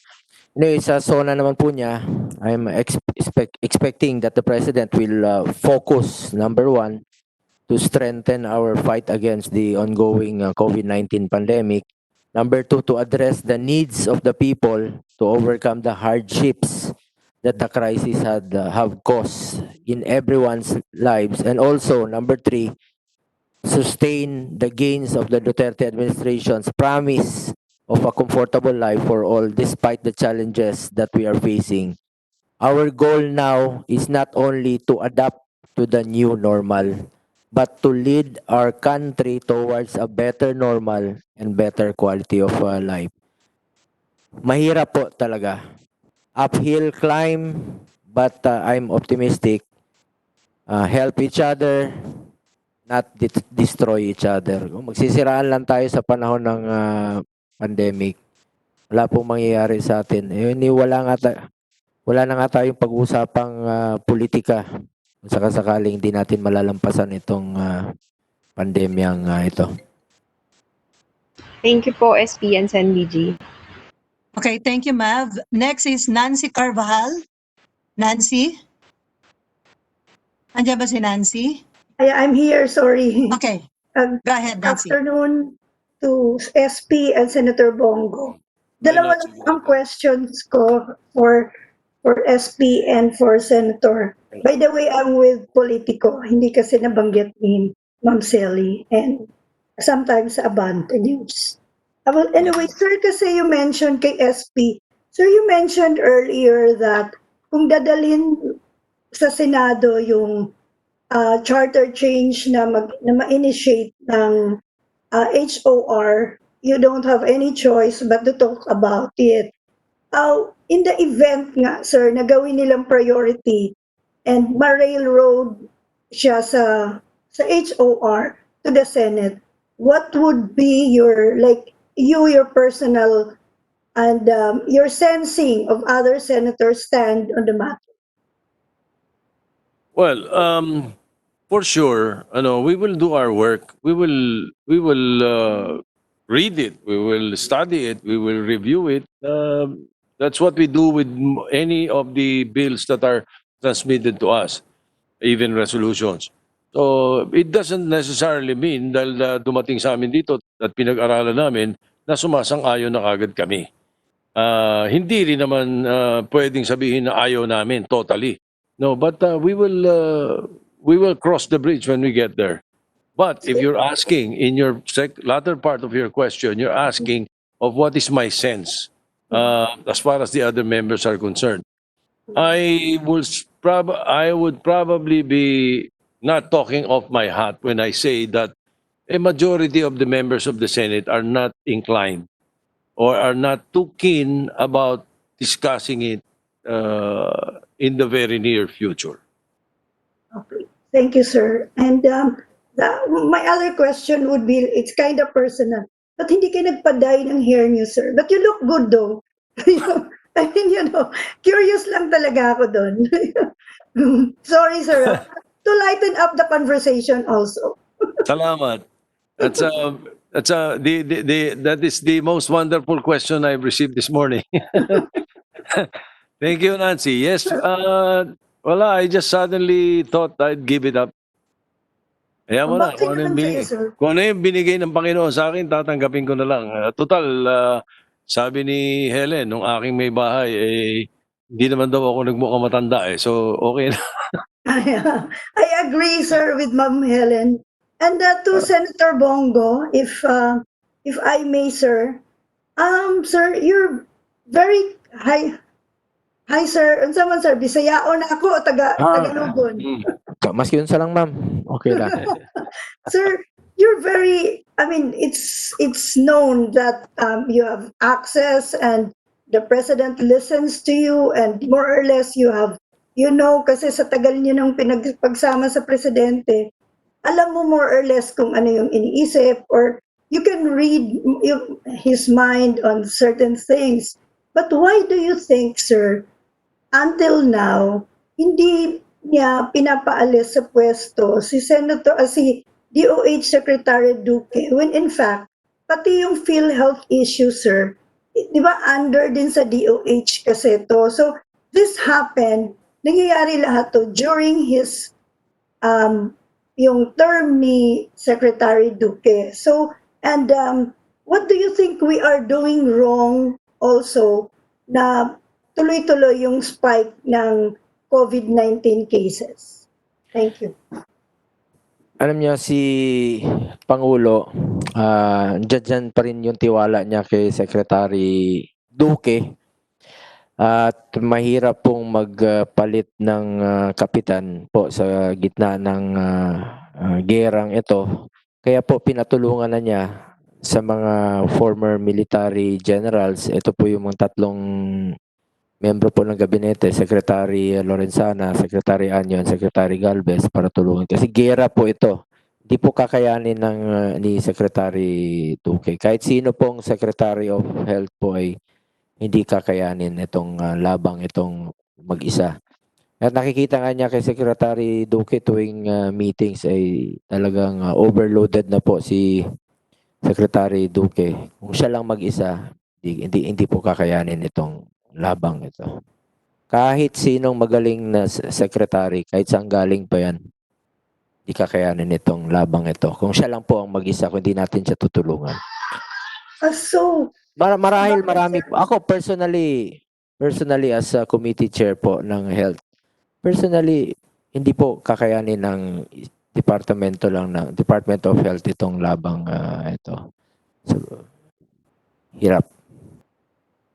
Anyway, sa SONA naman po niya, I'm expecting that the President will focus, number one, to strengthen our fight against the ongoing COVID-19 pandemic. Number two, to address the needs of the people to overcome the hardships that the crisis have caused in everyone's lives. And also, number three, sustain the gains of the Duterte administration's promise of a comfortable life for all despite the challenges that we are facing. Our goal now is not only to adapt to the new normal, but to lead our country towards a better normal and better quality of life. Mahirap po talaga. Uphill climb, but I'm optimistic. Help each other, not destroy each other. Kung magsisiraan lang tayo sa panahon ng pandemic, wala pong mangyayari sa atin. Wala na nga tayong pag-uusapang politika. Saka-sakaling di natin malalampasan itong pandemyang ito. Thank you po, SP and Sen BG. Okay, thank you, Mav. Next is Nancy Carvajal. Nancy? Andiyan ba si Nancy? I'm here, sorry. Okay, Um, go ahead, Nancy. Afternoon to SP and Senator Bongo. Dalawa lang ang questions ko for SP and for Senator. By the way, I'm with Politico. Hindi kasi nabanggit ni Ma'am Sally and sometimes Abante News. Well, anyway, sir, kasi you mentioned kay SP. Sir, you mentioned earlier that kung dadalhin sa Senado yung charter change na ma-initiate ng HOR, you don't have any choice but to talk about it. In the event nga, sir, na gawin nilang priority and ma-railroad siya sa HOR to the Senate, what would be your personal and your sensing of other senators stand on the matter? Well, for sure, we will do our work. We will read it. We will study it. We will review it. That's what we do with any of the bills that are transmitted to us, even resolutions. So it doesn't necessarily mean dahil dumating sa amin dito at pinag-aralan namin na sumasang-ayon na kagad kami. Hindi rin naman pwedeng sabihin na ayaw namin totally. No, but we will cross the bridge when we get there. But if you're asking in your latter part of your question, you're asking of what is my sense as far as the other members are concerned. I would probably be not talking off my hat when I say that a majority of the members of the Senate are not inclined or are not too keen about discussing it in the very near future. Okay. Thank you, sir. And my other question would be, it's kind of personal. But hindi kayo nagpa-dye ng hair niyo, sir. But you look good, though. I mean, curious lang talaga ako doon. Sorry, sir. To lighten up the conversation also. Salamat. That is the most wonderful question I've received this morning. Thank you, Nancy. Yes, wala, I just suddenly thought I'd give it up. Kaya mo na, Bakit naman kayo, sir? kung ano yung binigay ng Panginoon sa akin, tatanggapin ko na lang. Total, sabi ni Helen, nung aking may bahay, hindi naman daw ako nagmukhang matanda eh. So, okay na. I agree, sir, with Ma'am Helen. And to Senator Bongo, if I may, sir, sir, you're very high. Hi, sir. Unsa man, sir? Bisayaon na ako o Tagalogon? Maski yun sa lang, ma'am. Okay lang. Sir, you're very, I mean, it's known that you have access and the president listens to you and more or less you have, kasi sa tagal niyo nang pagsama sa presidente, alam mo more or less kung ano yung iniisip or you can read his mind on certain things. But why do you think, sir, until now, hindi niya pinapaalis sa pwesto si DOH Secretary Duque when in fact, pati yung PhilHealth issue, sir, di ba under din sa DOH kasi to. So, this happened, nangyayari lahat to during his yung term ni Secretary Duque. So, and what do you think we are doing wrong also na tuloy-tuloy yung spike ng COVID-19 cases? Thank you. Alam niyo, si Pangulo, dyan pa rin yung tiwala niya kay Secretary Duque. At mahirap pong magpalit ng kapitan po sa gitna ng gerang ito. Kaya po pinatulungan na niya sa mga former military generals. Ito po yung mga tatlong membro po ng gabinete, Secretary Lorenzana, Secretary Anion, Secretary Galvez para tulungan. Kasi gera po ito. Hindi po kakayanin ni Secretary Duque. Kahit sino pong Secretary of Health po ay hindi kakayanin itong labang itong mag-isa. At nakikita nga niya kay Secretary Duque tuwing meetings ay talagang overloaded na po si Secretary Duque. Kung siya lang mag-isa, hindi po kakayanin itong labang ito. Kahit sinong magaling na secretary, kahit saan galing pa yan, hindi kakayanin itong labang ito. Kung siya lang po ang mag-isa, kung hindi natin siya tutulungan. So, Marahil marami po. Ako personally as a committee chair po ng health, personally, hindi po kakayanin ng Department of Health itong labang ito. So, hirap.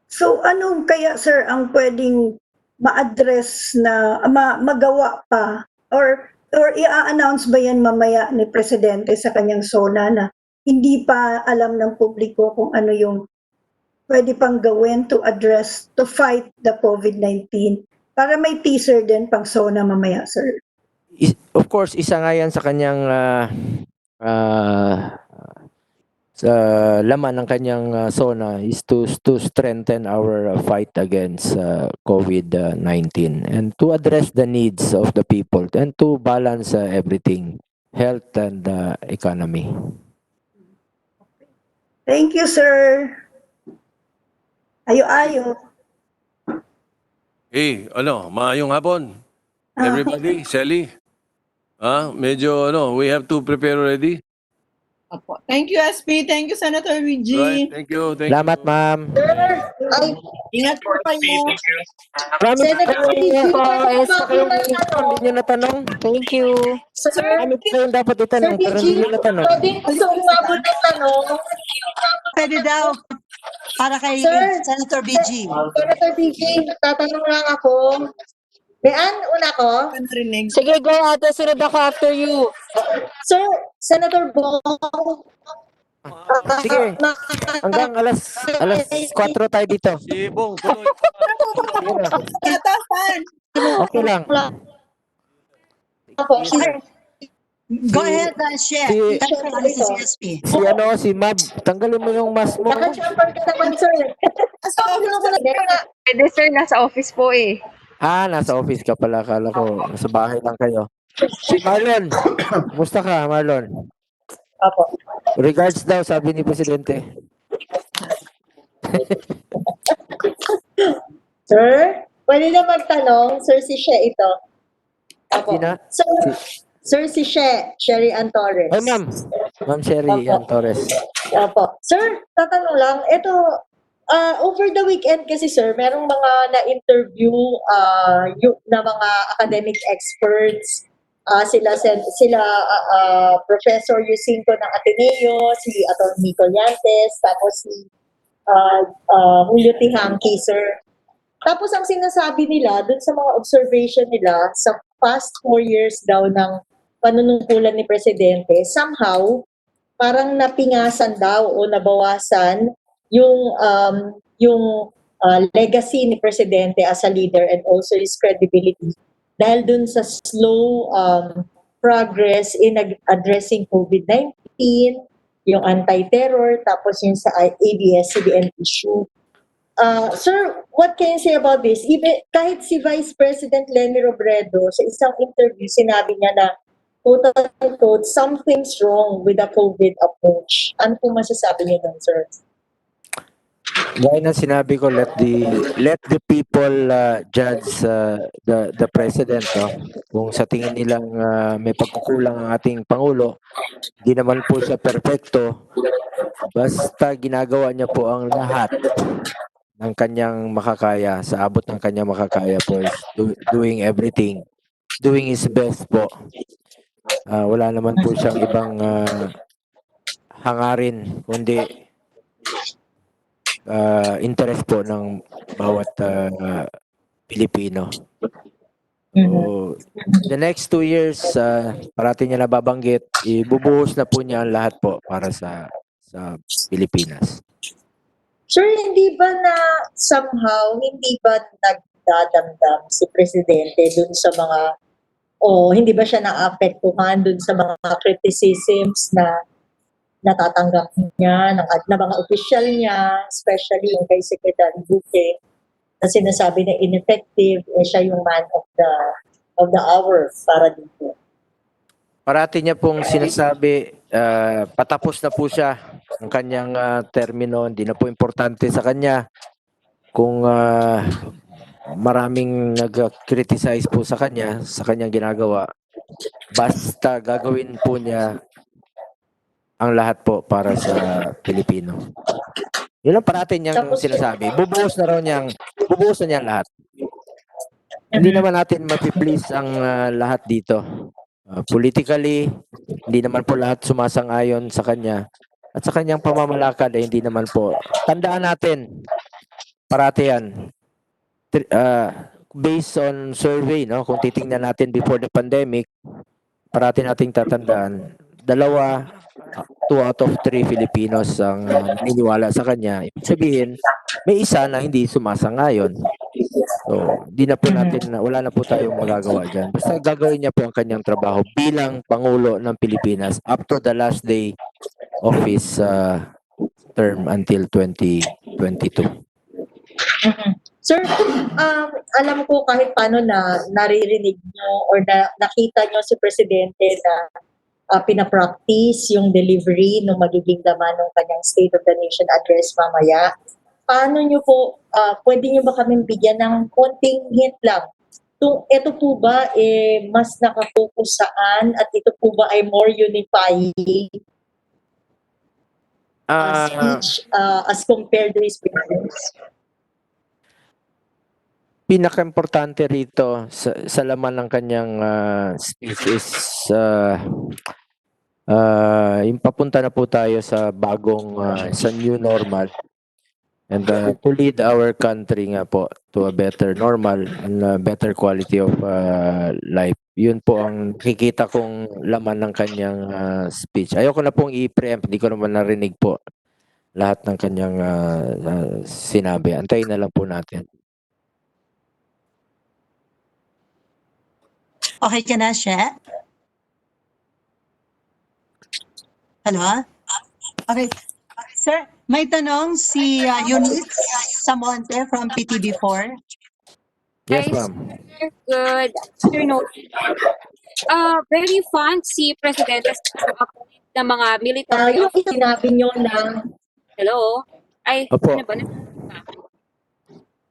So, ano kaya, sir, ang pwedeng ma-address na magawa pa or i-announce ba yan mamaya ni Presidente sa kanyang SONA na hindi pa alam ng publiko kung ano yung pwede pang gawin to fight the COVID-19 para may teaser din pang SONA mamaya, sir? Of course, isa nga yan sa kanyang sa laman ng kanyang SONA is to strengthen our fight against COVID-19 and to address the needs of the people and to balance everything, health and economy. Thank you, sir. Ayo-ayo. Maayong hapon. Everybody, Sally. Medyo we have to prepare already. Opo. Thank you, SP. Thank you, Senator Luigi. Right, thank you. Salamat, ma'am. Ingat po kayo. Marami Hindi nyo natanong. Thank you. Marami kayong dapat itanong pero hindi nyo natanong. Pwede daw. Para kay Sir. Senator BG. Senator BJ, tatanong lang ako. Mayan, una ko. Narinig. Sige, go ate. Sunod ako after you. Sir, Senator Bong, Sige, hanggang alas 4 tayo dito. Si Bong, tuloy. Sige na. Tatapan. Okay lang. po, Go ahead, She. si- Si CSP. Si Mab, tanggalin mo yung mask mo. naka-jumper ka naman, sir. Sa office ko Pwede sir, nasa office po eh. Nasa office ka pala. Akala ko, nasa bahay lang kayo. Si Marlon, kumusta ka, Marlon? Opo. Regards daw, sabi ni Presidente. Sir, pwede na magtanong, sir, si She ito. Opo. Sina? Sir, si Sherry Ann Torres. Ay, ma'am. Ma'am Sherry Ann Torres. Opo. Sir, tatanong lang, ito, over the weekend kasi sir, merong mga na-interview na mga academic experts. Sila Professor Yusinko ng Ateneo, si Atty. Collantes, tapos si Julio Tihanki, sir. Tapos ang sinasabi nila, dun sa mga observation nila, sa past 4 years daw ng panunungkulan ni Presidente, somehow, parang napingasan daw o nabawasan yung legacy ni Presidente as a leader and also his credibility dahil dun sa slow progress in addressing COVID-19, yung anti-terror, tapos yung sa ABS-CBN issue. Sir, what can you say about this? Even, kahit si Vice President Leni Robredo, sa isang interview, sinabi niya na, quote-unquote, something's wrong with the COVID approach. Ano po masasabi niyo doon, sir? Gaya ng sinabi ko, let the people judge the president. No? Kung sa tingin nilang may pagkukulang ang ating Pangulo, hindi naman po siya perfecto. Basta ginagawa niya po ang lahat ng kanyang makakaya, sa abot ng kanyang makakaya po, is doing everything, doing his best po. Wala naman po siyang ibang hangarin, kundi interest po ng bawat Pilipino. So, the next 2 years, parati niya nababanggit, ibubuhos na po niya ang lahat po para sa Pilipinas. Sir, hindi ba na somehow, hindi ba nagdadamdam si Presidente dun sa mga, hindi ba siya naapektuhan dun sa mga criticisms na natatanggap niya ng mga opisyal niya, especially yung kay Secretary Duque, na sinasabi na ineffective, siya yung man of the hour para dito. Parati niya pong sinasabi, patapos na po siya ang kanyang termino, hindi na po importante sa kanya kung maraming nag-criticize po sa kanyang ginagawa. Basta gagawin po niya ang lahat po para sa Pilipino. Yun ang parati niyang sinasabi. Bubuhos na niya lahat. Hindi naman natin mapiplease ang lahat dito. Politically, hindi naman po lahat sumasang-ayon sa kanya. At sa kanyang pamamalakad ay hindi naman po. Tandaan natin, parati yan. Based on survey, no, kung titingnan natin before the pandemic, parati nating tatandaan, 2 out of 3 Filipinos ang naniniwala sa kanya. Ibig sabihin, may isa na hindi sumasang-ayon. So, wala na po tayong magagawa dyan. Basta gagawin niya po ang kanyang trabaho bilang Pangulo ng Pilipinas up to the last day of his term until 2022. Sir, alam ko kahit paano na naririnig nyo or nakita nyo si Presidente na pinapractice yung delivery ng magiging laman ng kanyang State of the Nation address mamaya. Paano nyo po, pwede nyo ba kaming bigyan ng konting hint lang? Ito po ba mas nakafocus saan at ito po ba ay more unifying speech as compared to his previous? Pinaka-importante rito sa laman ng kanyang speech is yung papunta na po tayo sa bagong sa new normal. and to lead our country nga po to a better normal and a better quality of life. Yun po ang nakikita kong laman ng kanyang speech. Ayoko na pong i-preempt, hindi ko naman narinig po lahat ng kanyang sinabi. Antayin na lang po natin. Okay ka na, She? Hello? Okay. Sir, may tanong si Eunice Samonte from PTB4. Yes, Hi, ma'am. sir. Good afternoon. Very fun si Presidente sa pag-appoint ng mga military Yung officers. sinabi nyo na Hello? Ay, Opo. ano ba?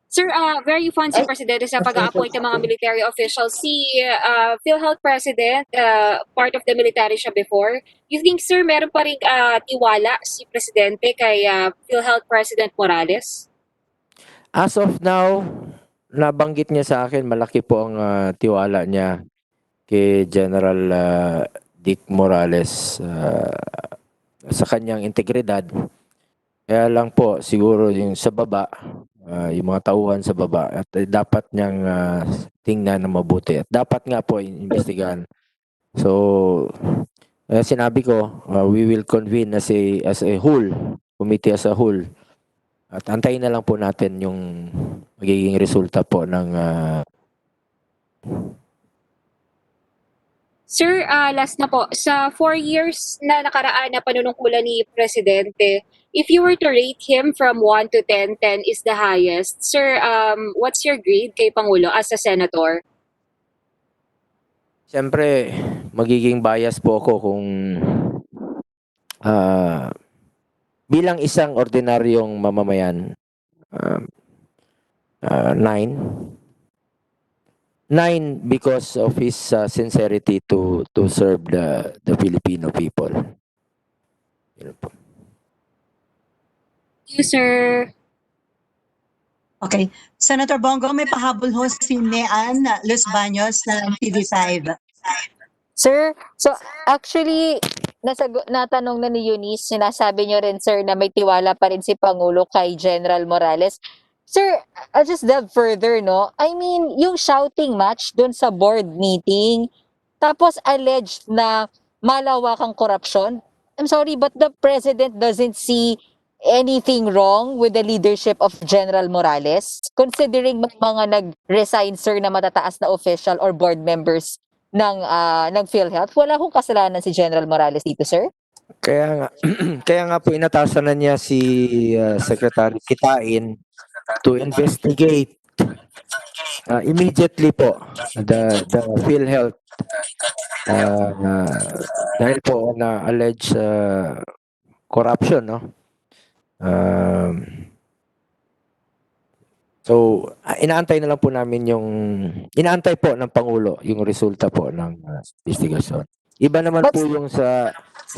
Sir, very fun si Presidente sa pag-appoint ng mga military officials. Si PhilHealth President, part of the military siya before. You think, sir, meron pa rin tiwala si Presidente kay PhilHealth President Morales? As of now, nabanggit niya sa akin, malaki po ang tiwala niya kay General Dick Morales sa kanyang integridad. Kaya lang po, siguro yung sa baba, yung mga tauhan sa baba, at dapat niyang tingnan na mabuti. At dapat nga po investigahan. So, sinabi ko, we will convene as a whole, committee as a whole. At antayin na lang po natin yung magiging resulta po ng Sir, last na po, sa 4 years na nakaraan na panunungkulan ni Presidente, if you were to rate him from 1 to 10, 10 is the highest. Sir, what's your grade kay Pangulo as a senator? Siyempre, magiging bias po ako kung bilang isang ordinaryong mamamayan, 9. 9 because of his sincerity to serve the Filipino people. Yun po. Thank you, sir. Okay. Senator Bongo, may pahabol ho si Nean Los Baños ng TV5. Sir, so actually, natanong na ni Eunice, sinasabi niyo rin, sir, na may tiwala pa rin si Pangulo kay General Morales. Sir, I'll just delve further, no? I mean, yung shouting match dun sa board meeting, tapos alleged na malawakang korupsyon. I'm sorry, but the President doesn't see anything wrong with the leadership of General Morales, considering may mga nag-resign, sir, na matataas na official or board members ng PhilHealth. Wala hong kasalanan si General Morales dito, sir? Kaya nga, kaya nga po inatasan na niya si Secretary Kitain to investigate immediately po the PhilHealth dahil po na alleged corruption, no? So, inaantay na lang po namin inaantay po ng Pangulo yung resulta po ng investigation. Iba naman po yung sa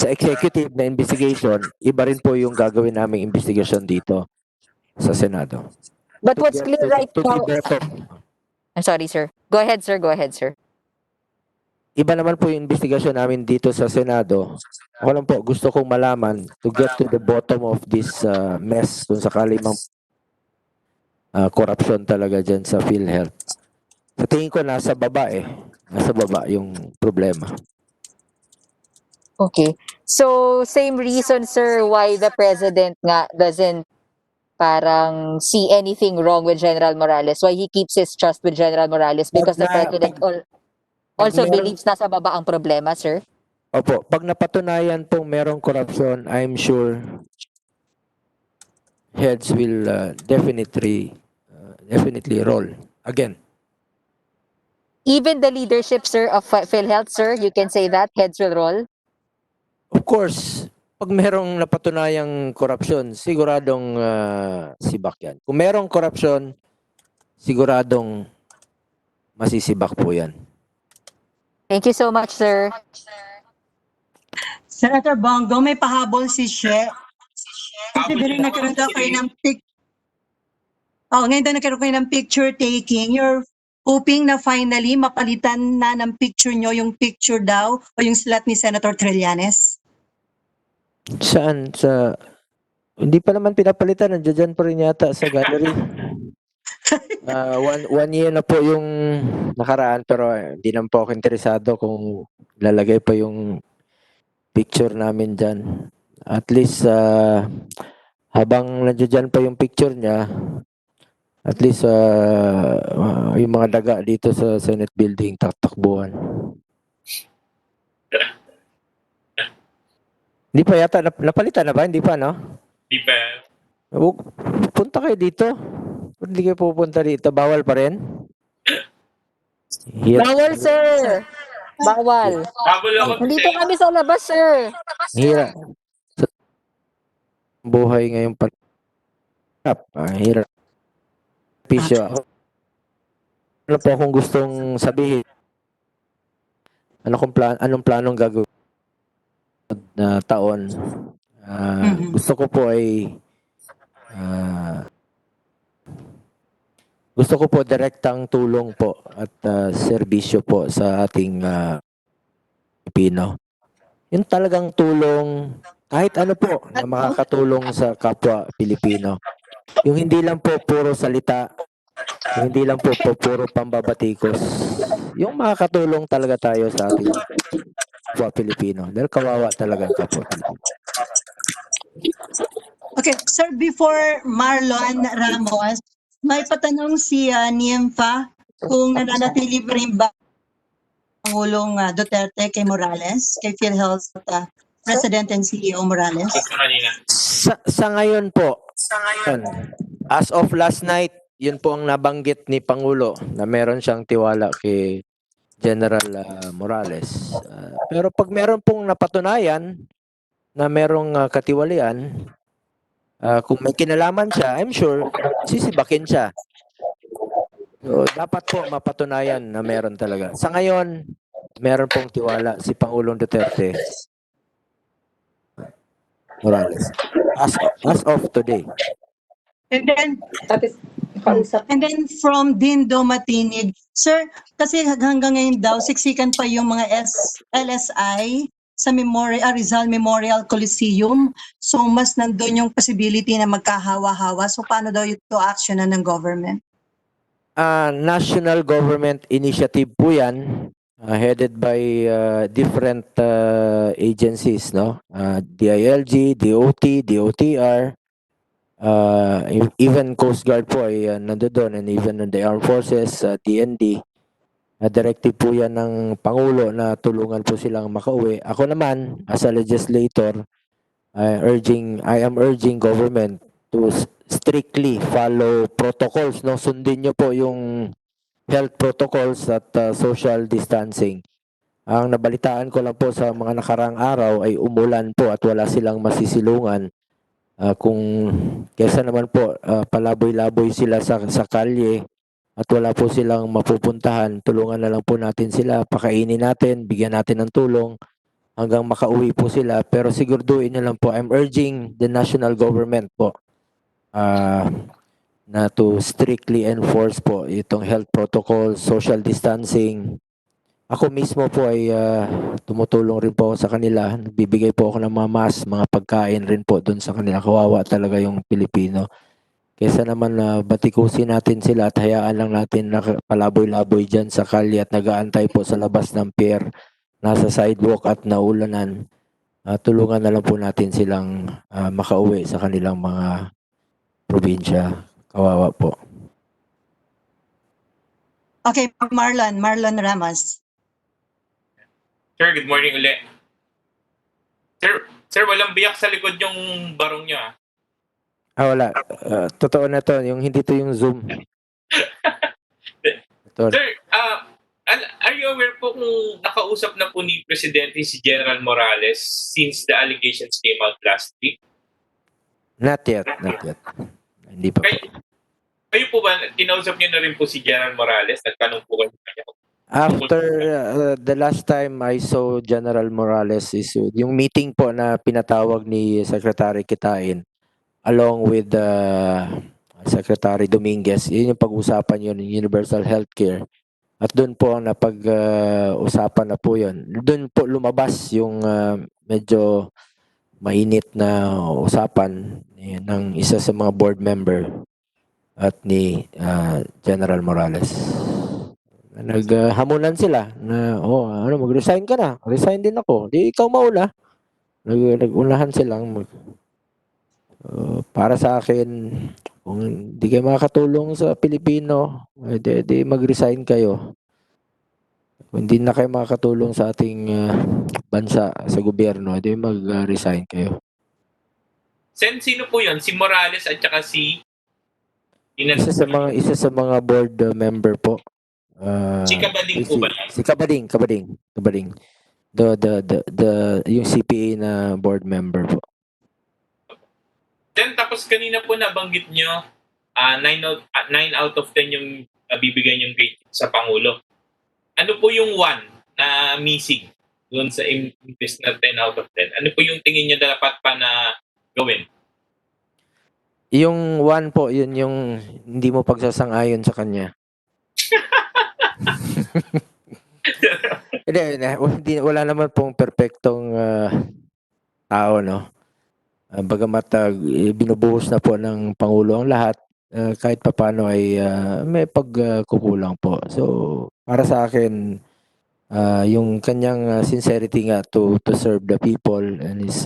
executive na investigation, iba rin po yung gagawin naming investigation dito sa Senado. But what's clear right now... better. I'm sorry, sir. Go ahead, sir. Go ahead, sir. Iba naman po yung investigation namin dito sa Senado. Ako lang po, gusto kong malaman to get to the bottom of this mess kung sakali mang corruption talaga dyan sa PhilHealth. Sa tingin ko, nasa baba Nasa baba yung problema. Okay. So, same reason, sir, why the President nga doesn't parang see anything wrong with General Morales, why he keeps his trust with General Morales, because the President also believes nasa baba ang problema, sir? Opo, pag napatunayan pong merong corruption, I'm sure heads will definitely roll again. Even the leadership, sir, of PhilHealth, sir, you can say that, heads will roll? Of course, pag merong napatunayang korupsyon, siguradong sibak yan. Kung merong korupsyon, siguradong masisibak po yan. Thank you so much, sir. Senator Bongo, may pahabol si She. Kasi din nagkaroon daw kayo ng ngayon daw nagkaroon kayo ng picture taking. You're hoping na finally mapalitan na ng picture nyo yung picture daw o yung slot ni Senator Trillanes? Saan? Hindi pa naman pinapalitan, nandiyan dyan pa rin yata sa gallery. One year na po yung nakaraan, pero hindi naman po ako interesado kung lalagay pa yung picture namin dyan. At least habang nandiyan dyan pa yung picture niya, at least yung mga daga dito sa Senate building tatakbuhan. Hindi pa yata, napalitan na ba? Hindi pa, no? Di ba? Punta kayo dito. Kung hindi kayo pupunta dito, bawal pa rin? Bawal, sir. Bawal. Habol ako Nandito kasi kami sa labas, sir. Hirap. Buhay ngayon pa. Hirap. Pisyo. Ano po akong gustong sabihin? Anong planong gagawin na taon? Gusto ko po ay gusto ko po direktang tulong po at serbisyo po sa ating Pilipino. Yung talagang tulong, kahit ano po na makakatulong sa kapwa Pilipino. Yung hindi lang po puro salita, yung hindi lang po puro pambabatikos. Yung makakatulong talaga tayo sa ating kapwa Pilipino. Dahil kawawa talaga ang kapwa Pilipino. Okay, sir, before Marlon Ramos, may patanong si Nympha kung nananatili pa rin ba Pangulong Duterte kay Morales, kay PhilHealth President and CEO Morales? Sa ngayon po, as of last night, yun po ang nabanggit ni Pangulo na meron siyang tiwala kay General Morales. Pero pag meron pong napatunayan na merong katiwalian, kung may kinalaman siya, I'm sure sisibakin siya. So, dapat po mapatunayan na meron talaga. Sa ngayon, meron pong tiwala si Pangulong Duterte Morales. As of today. And then from Dindo Matinig, sir, kasi hanggang ngayon daw, siksikan pa yung mga LSI sa Rizal Memorial Coliseum. So mas nandun yung possibility na magkahawa-hawa. So paano daw ito action ng government? National government initiative po yan, headed by different agencies, no? DILG, DOT, DOTR, even Coast Guard po ay nandoon, and even the Armed Forces, DND. Directive po yan ng Pangulo na tulungan po silang makauwi. Ako naman, as a legislator, I am urging government to strictly follow protocols, no? Sundin nyo po yung health protocols at social distancing. Ang nabalitaan ko lang po sa mga nakarang araw ay umulan po at wala silang masisilungan. Kung kesa naman po palaboy-laboy sila sa kalye at wala po silang mapupuntahan, tulungan na lang po natin sila, pakainin natin, bigyan natin ng tulong hanggang makauwi po sila. Pero siguraduhin na lang po, I'm urging the national government po na to strictly enforce po itong health protocol, social distancing. Ako mismo po ay tumutulong rin po sa kanila. Nagbibigay po ako ng mga mask, mga pagkain rin po doon sa kanila. Kawawa talaga yung Pilipino. Kesa naman batikusin natin sila at hayaan lang natin na palaboy-laboy dyan sa kalye at nag-aantay po sa labas ng pier, nasa sidewalk at naulanan. Tulungan na lang po natin silang makauwi sa kanilang mga probinsya. Kawawa po. Okay, Marlon Ramos. Sir, good morning ulit. Sir, walang biyak sa likod yung barong nyo, ah. Wala. Totoo na to. Yung hindi to yung Zoom. Sir, are you aware po kung nakausap na po ni Presidente si General Morales since the allegations came out last week? Not yet. Hindi pa po. Kayo po ba, kinausap niyo na rin po si General Morales? Nagtanong po kayo kanya? After the last time I saw General Morales is yung meeting po na pinatawag ni Secretary Kitain along with Secretary Dominguez. Yun yung pag-usapan yun, universal healthcare. At doon po ang napag-usapan na po yun. Doon po lumabas yung medyo mainit na usapan ng isa sa mga board member at ni General Morales. Naghamunan sila na, mag-resign ka na. Resign din ako. Di ikaw mauna. Nagunahan silang para sa akin, kung hindi kayo makakatulong sa Pilipino, di mag-resign kayo. Kung hindi na kayo makakatulong sa ating bansa, sa gobyerno, di mag-resign kayo. Sino po yun? Si Morales at saka si... Isa sa mga board member po. Si Kabading po ba? Si Kabading. Yung CPA na board member po. Then tapos kanina po nabanggit nyo, 9 out of 10 yung bibigyan yung grade sa Pangulo. Ano po yung 1 na missing doon sa imbes na 10 out of 10? Ano po yung tingin nyo dapat pa na gawin? Yung 1 po, yun yung hindi mo pagsasang-ayon sa kanya. Hindi, wala naman pong perpektong tao, no? Bagamat binubuhos na po ng Pangulo ang lahat, kahit papano ay may pagkukulang po. So, para sa akin, yung kanyang sincerity nga to serve the people and his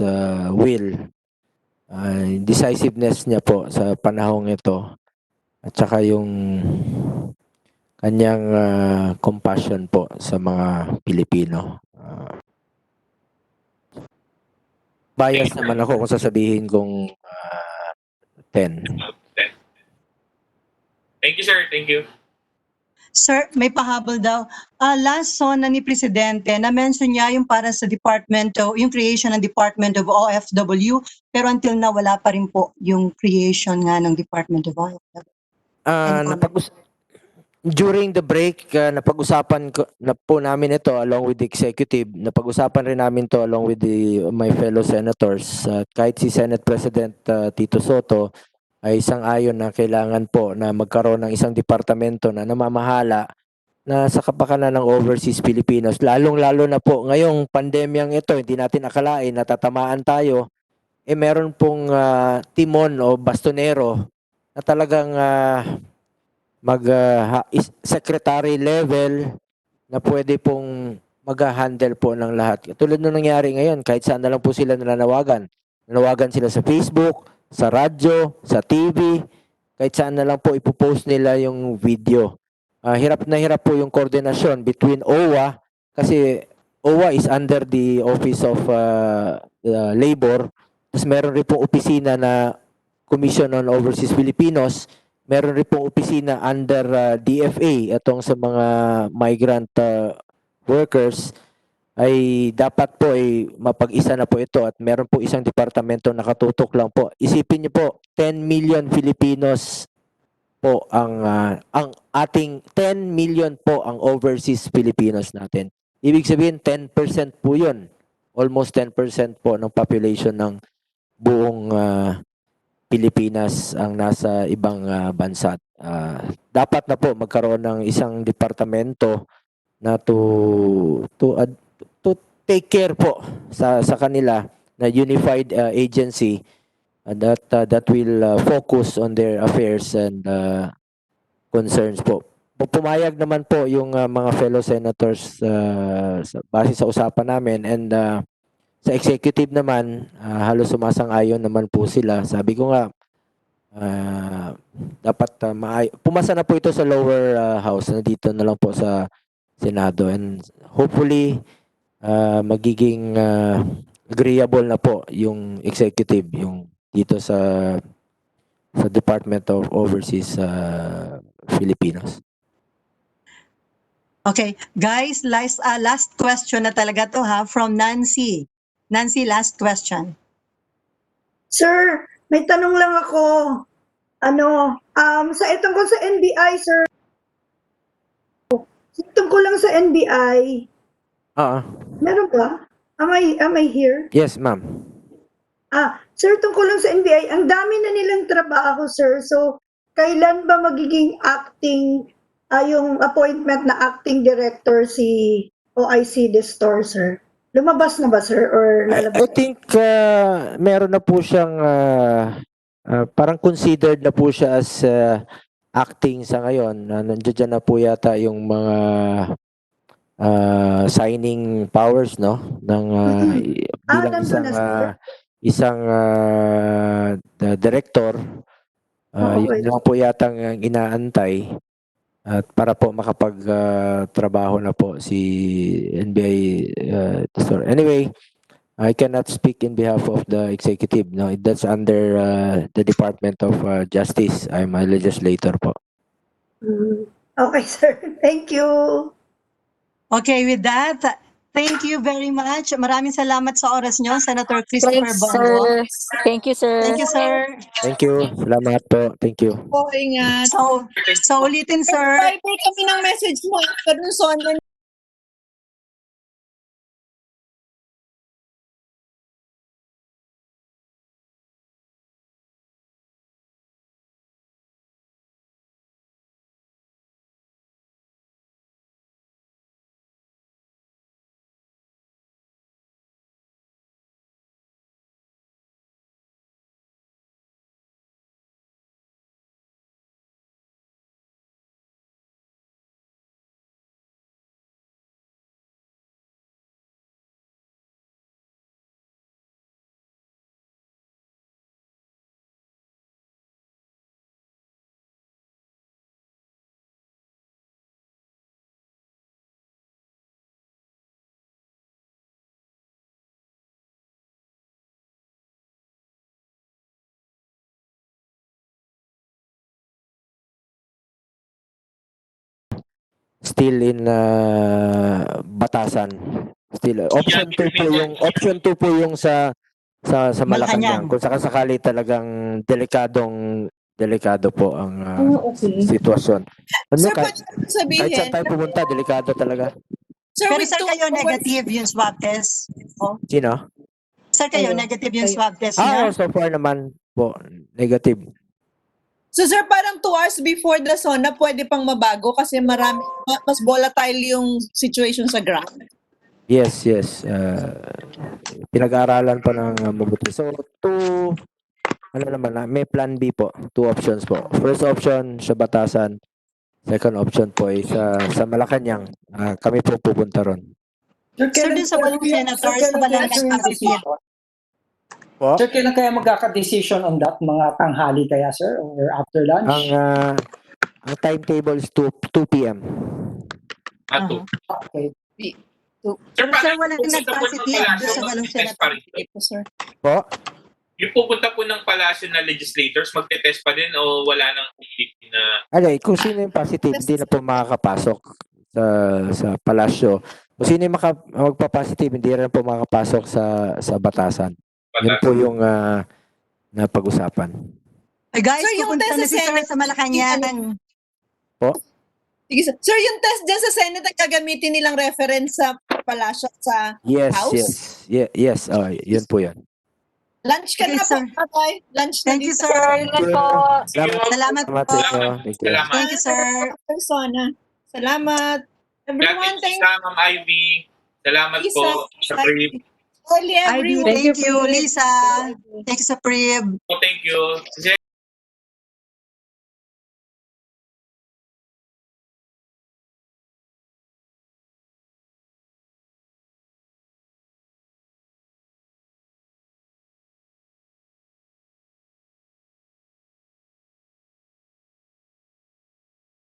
will, decisiveness niya po sa panahong ito, at saka yung kanyang compassion po sa mga Pilipino. Bias naman ako kung sasabihin kong 10. Thank you, sir. Thank you. Sir, may pahabol daw. Last zona ni Presidente, na-mention niya yung para sa yung creation ng Department of OFW, pero until na wala pa rin po yung creation nga ng Department of OFW. During the break, napag-usapan na po namin ito along with the executive. Napag-usapan rin namin to along with my fellow senators. Kahit si Senate President Tito Soto ay isang-ayon na kailangan po na magkaroon ng isang departamento na namamahala na sa kapakanan ng overseas Filipinos. Lalong-lalo na po ngayong pandemyang ito, hindi natin akalain natatamaan tayo. Meron pong timon o bastonero na talagang secretary level na pwede pong mag-handle po ng lahat. Tulad nung nangyari ngayon, kahit saan na lang po sila nananawagan. Nanawagan sila sa Facebook, sa radyo, sa TV, kahit saan na lang po ipopost nila yung video. Hirap na hirap po yung koordinasyon between OWA, kasi OWA is under the Office of Labor. Tapos meron rin po opisina na Commission on Overseas Filipinos. Meron rin pong opisina under DFA, itong sa mga migrant workers, ay dapat po ay mapag-isa na po ito at meron po isang departamento nakatutok lang po. Isipin niyo po, 10 million Filipinos po ang ating 10 million po ang overseas Filipinos natin. Ibig sabihin 10% po 'yun. Almost 10% po ng population ng buong Pilipinas ang nasa ibang bansa. Dapat na po magkaroon ng isang departamento na to take care po sa kanila, na unified agency that will focus on their affairs and concerns po. Pumayag naman po yung mga fellow senators base sa usapan namin, and sa executive naman, halos sumasang-ayon naman po sila. Sabi ko nga, dapat pumasa na po ito sa lower house, na dito na lang po sa Senado, and hopefully magiging agreeable na po yung executive, yung dito sa Department of Overseas Filipinos. Okay, guys, last question na talaga to from Nancy. Nancy, last question. Sir, may tanong lang ako. Tungkol sa NBI, sir. Tungkol lang sa NBI. Meron ba? Am I here? Yes, ma'am. Sir, tungkol lang sa NBI, ang dami na nilang trabaho, sir. So, kailan ba magiging acting, yung appointment na acting director si OIC Destor, sir? Lumabas na ba, sir? Or lalabas? I think meron na po siyang parang considered na po siya as acting sa ngayon. Nandiyan na po yata yung mga signing powers, no, ng bilang nandun na, sir. isang director. Okay. Yun lang po yata ang inaantay at para po makapag-trabaho na po si NBI Tesoro. Anyway, I cannot speak in behalf of the executive. No, that's under the Department of Justice. I'm a legislator po. Okay, sir. Thank you. Okay, with that, thank you very much. Maraming salamat sa oras nyo, Senator Christopher Thanks, Bongo. sir. Thank you, sir. Thank you, sir. Thank you. Salamat po. Thank you. Po, ingat. So ulitin, sir. Type kami ng message mo after nung Sona Still in batasan. Still option 2 po yung sa Malacanang. Kung sakasakali talagang delikado po ang sitwasyon. Sir, Kahit pwede sabihin, saan tayo pumunta, delikado talaga. sir, Pero with sir, two kayo hours- negative yung swab test. Sino? Sir, kayo negative yung swab test niya. So far naman po, negative. So sir, parang 2 hours before the Sona, pwede pang mabago kasi mas volatile yung situation sa ground. Yes. Pinag-aaralan pa ng mabuti. So, may plan B po. 2 options po. First option, sa batasan. Second option po ay sa Malacanang. Kami po pupunta ron. Sir, dun sa walang senators, walang nag-positive. Po? Sir, kailan kaya magkaka-decision on that? Mga tanghali kaya, sir? Or after lunch? Ang timetable is 2 p.m. Ato. Okay. Sir, Sir, walang nag-positive dun sa walang senators. Sir. Po? Yung pupunta po ng palasyo na legislators, magte-test pa din o wala nang activity na... Kung sino yung positive, hindi na po makakapasok sa palasyo. Kung sino yung magpa-positive, hindi rin po makakapasok sa batasan. Yun po yung napag-usapan. Guys, Sir, yung pupunta test na sa si Sir Senate, sa Malacanang. Po? Sige, sir. Sir, yung test dyan sa Senate, ang gagamitin nilang reference sa palasyo at sa House? Yes. Yun po yan. Lunch ka Okay, na sir. po, tatay. Lunch na Thank you, dito. sir. Salamat Salamat sa po. inyo. Thank you. Thank you, sir. Persona. Salamat. Everyone, thank Lisa, Ma'am Ivy. Salamat Lisa. po sa brief. you. Ivy, Everyone. thank you. Lisa. Thank you sa prib. Thank you.